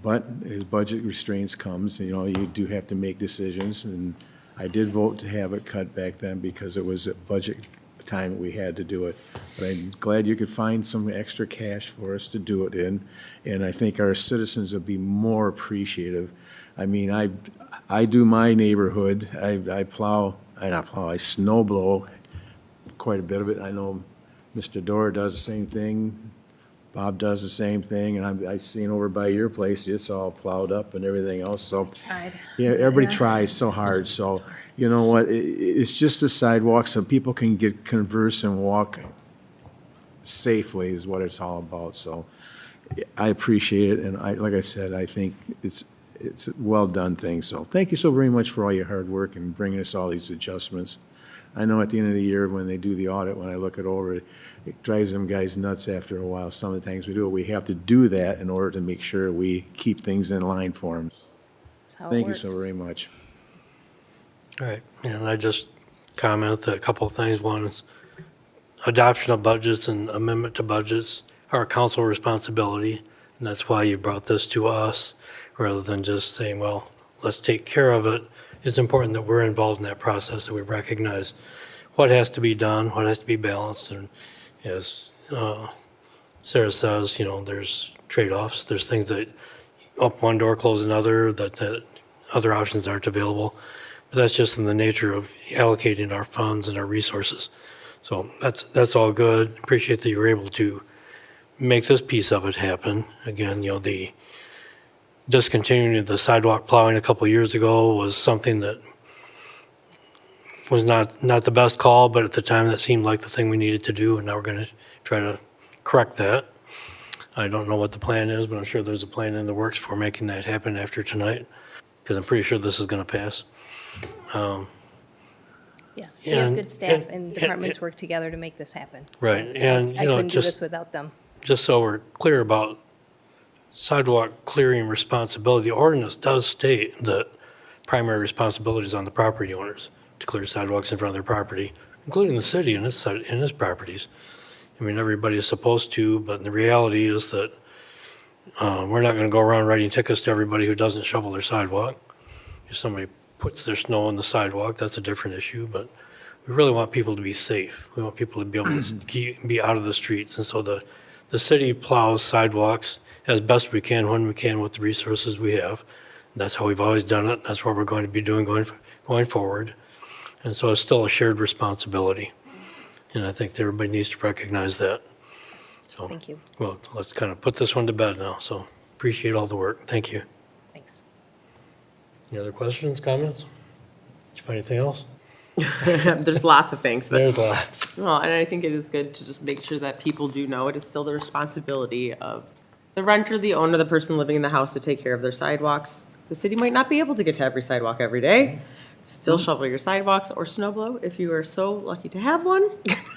But as budget restraints comes, you know, you do have to make decisions, and I did vote to have it cut back then because it was a budget time that we had to do it. But I'm glad you could find some extra cash for us to do it in, and I think our citizens will be more appreciative. I mean, I do my neighborhood, I snow blow quite a bit of it. I know Mr. Dorr does the same thing, Bob does the same thing, and I've seen over by your place, it's all plowed up and everything else, so. Yeah, everybody tries so hard, so, you know what, it's just a sidewalk so people can converse and walk safely is what it's all about, so I appreciate it, and like I said, I think it's a well-done thing, so thank you so very much for all your hard work and bringing us all these adjustments. I know at the end of the year, when they do the audit, when I look it over, it drives them guys nuts after a while. Some of the things we do, we have to do that in order to make sure we keep things in line for them. Thank you so very much. All right, and I just comment a couple of things. One is adoption of budgets and amendment to budgets are a council responsibility, and that's why you brought this to us rather than just saying, well, let's take care of it. It's important that we're involved in that process, that we recognize what has to be done, what has to be balanced, and as Sarah says, you know, there's trade-offs. There's things that open one door, close another, that other options aren't available. But that's just in the nature of allocating our funds and our resources. So that's all good. Appreciate that you were able to make this piece of it happen. Again, you know, the discontinuing the sidewalk plowing a couple of years ago was something that was not the best call, but at the time that seemed like the thing we needed to do, and now we're going to try to correct that. I don't know what the plan is, but I'm sure there's a plan in the works for making that happen after tonight, because I'm pretty sure this is going to pass. Yes, we have good staff and departments work together to make this happen. Right, So, and, I you know, couldn't do this without them. Just so we're clear about sidewalk clearing responsibility, the ordinance does state that primary responsibility is on the property owners to clear sidewalks in front of their property, including the city and its properties. I mean, everybody is supposed to, but the reality is that we're not going to go around writing tickets to everybody who doesn't shovel their sidewalk. If somebody puts their snow on the sidewalk, that's a different issue, but we really want people to be safe. We want people to be able to be out of the streets, and so the city plows sidewalks as best we can when we can with the resources we have. And that's how we've always done it. That's what we're going to be doing going forward. And so it's still a shared responsibility. And I think that everybody needs to recognize that. So, Thank you. well, let's kind of put this one to bed now. So appreciate all the work. Thank you. Thanks. Any other questions, comments? Did you find anything else? There's lots of things. But, There's lots. well, and I think it is good to just make sure that people do know it is still the responsibility of the renter, the owner, the person living in the house to take care of their sidewalks. The city might not be able to get to every sidewalk every day. Still shovel your sidewalks or snow blow if you are so lucky to have one,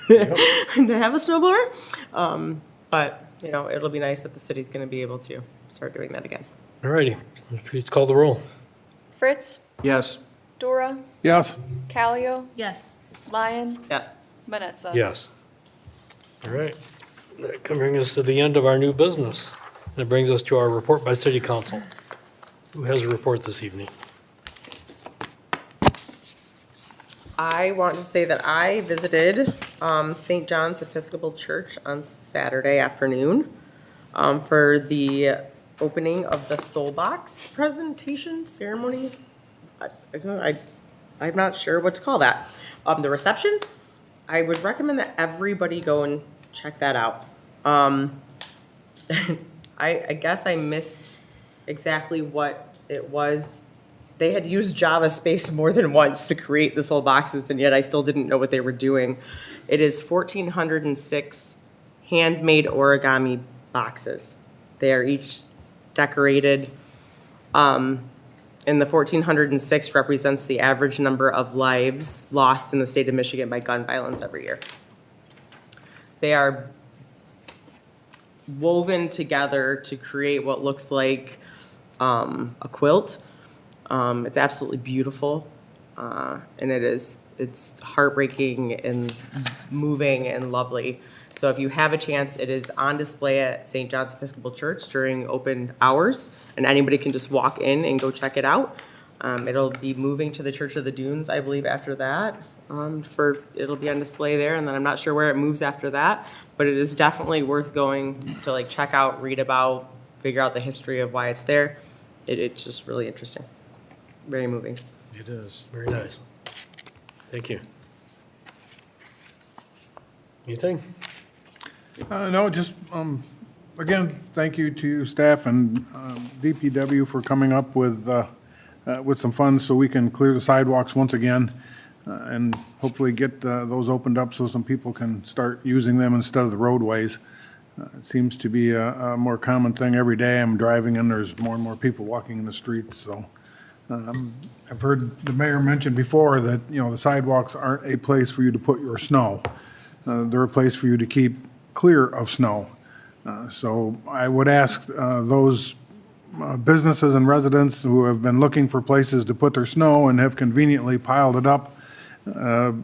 to have a snow blower. But, you know, it'll be nice that the city's going to be able to start doing that again. All righty. Please call the roll. Fritz, Yes. Dora, Yes. Callio, Yes. Lyon, Yes. Manetza. Yes. All right. That can bring us to the end of our new business. And it brings us to our report by city council. Who has a report this evening? I want to say that I visited St. John's Episcopal Church on Saturday afternoon for the opening of the Soul Box presentation ceremony. I'm not sure what to call that. The reception. I would recommend that everybody go and check that out. I guess I missed exactly what it was. They had used Java Space more than once to create the Soul Boxes, and yet I still didn't know what they were doing. It is 1,406 handmade origami boxes. They are each decorated, and the 1,406 represents the average number of lives lost in the state of Michigan by gun violence every year. They are woven together to create what looks like a quilt. It's absolutely beautiful, and it's heartbreaking and moving and lovely. So if you have a chance, it is on display at St. John's Episcopal Church during open hours, and anybody can just walk in and go check it out. It'll be moving to the Church of the Dunes, I believe, after that. It'll be on display there, and then I'm not sure where it moves after that, but it is definitely worth going to like check out, read about, figure out the history of why it's there. It's just really interesting, very moving. It is, very nice. Thank you. Anything? No, just, again, thank you to staff and DPW for coming up with some funds so we can clear the sidewalks once again and hopefully get those opened up so some people can start using them instead of the roadways. It seems to be a more common thing every day. I'm driving and there's more and more people walking in the streets, so. I've heard the mayor mention before that, the sidewalks aren't a place for you to put your snow. They're a place for you to keep clear of snow. So I would ask those businesses and residents who have been looking for places to put their snow and have conveniently piled it up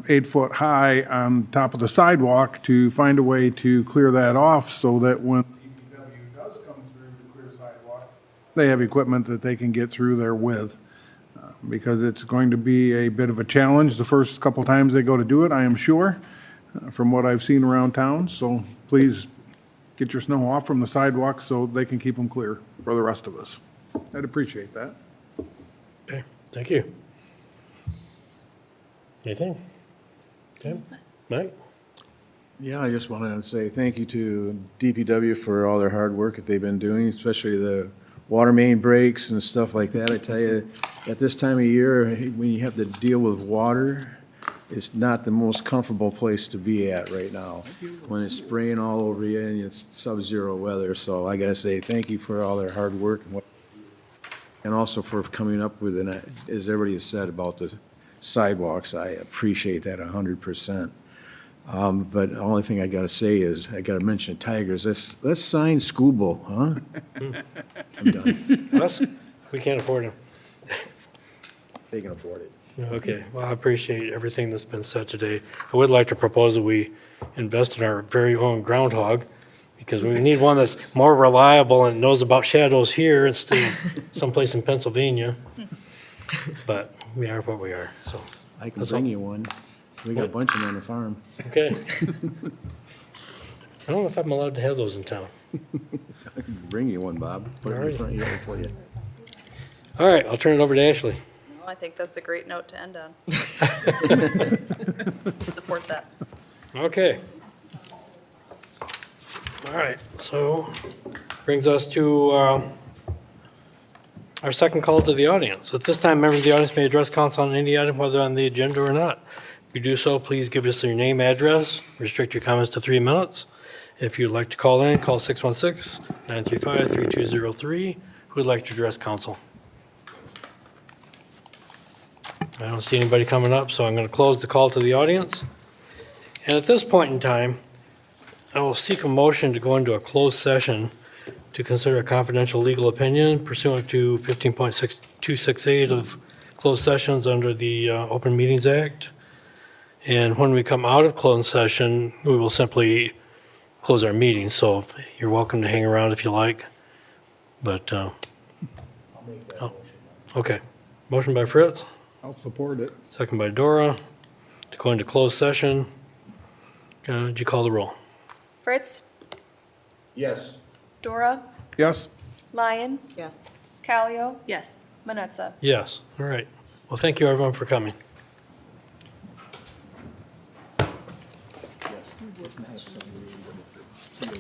8 foot high on top of the sidewalk to find a way to clear that off so that when DPW does come through to clear sidewalks, they have equipment that they can get through there with. Because it's going to be a bit of a challenge the first couple times they go to do it, I am sure, from what I've seen around town. So please get your snow off from the sidewalks so they can keep them clear for the rest of us. I'd appreciate that. Okay, thank you. Anything? Okay, Mike? Yeah, I just wanted to say thank you to DPW for all their hard work that they've been doing, especially the water main breaks and stuff like that. I tell you, at this time of year, when you have to deal with water, it's not the most comfortable place to be at right now. When it's spraying all over you and it's sub-zero weather. So I gotta say, thank you for all their hard work and also for coming up with, as everybody has said about the sidewalks, I appreciate that 100%. But the only thing I gotta say is, I gotta mention Tigers. Let's sign Scooble, huh? I'm done. Us? We can't afford them. They can afford it. Okay, well, I appreciate everything that's been said today. I would like to propose that we invest in our very own groundhog, because we need one that's more reliable and knows about shadows here instead of someplace in Pennsylvania. But we are what we are, so. I can bring you one. We got a bunch of them on the farm. Okay. I don't know if I'm allowed to have those in town. I can bring you one, Bob. Put it in Alrighty. front yard for you. All right, I'll turn it over to Ashley. Well, I think that's a great note to end on. Support that. Okay. All right, so brings us to our second call to the audience. At this time, members of the audience may address council on any item, whether on the agenda or not. If you do so, please give us your name, address, restrict your comments to 3 minutes. If you'd like to call in, call 616-935-3203. Who would like to address council? I don't see anybody coming up, so I'm going to close the call to the audience. And at this point in time, I will seek a motion to go into a closed session to consider a confidential legal opinion pursuant to 15.268 of closed sessions under the Open Meetings Act. And when we come out of closed session, we will simply close our meeting. So you're welcome to hang around if you like. But, okay. Motion by Fritz, I'll support it. second by Dora, to go into closed session. Did you call the roll? Fritz? Yes. Dora? Yes? Lyon? Yes. Callio? Yes. Manetza? Yes, all right. Well, thank you, everyone, for coming. Yes. It's not so weird, but it's still.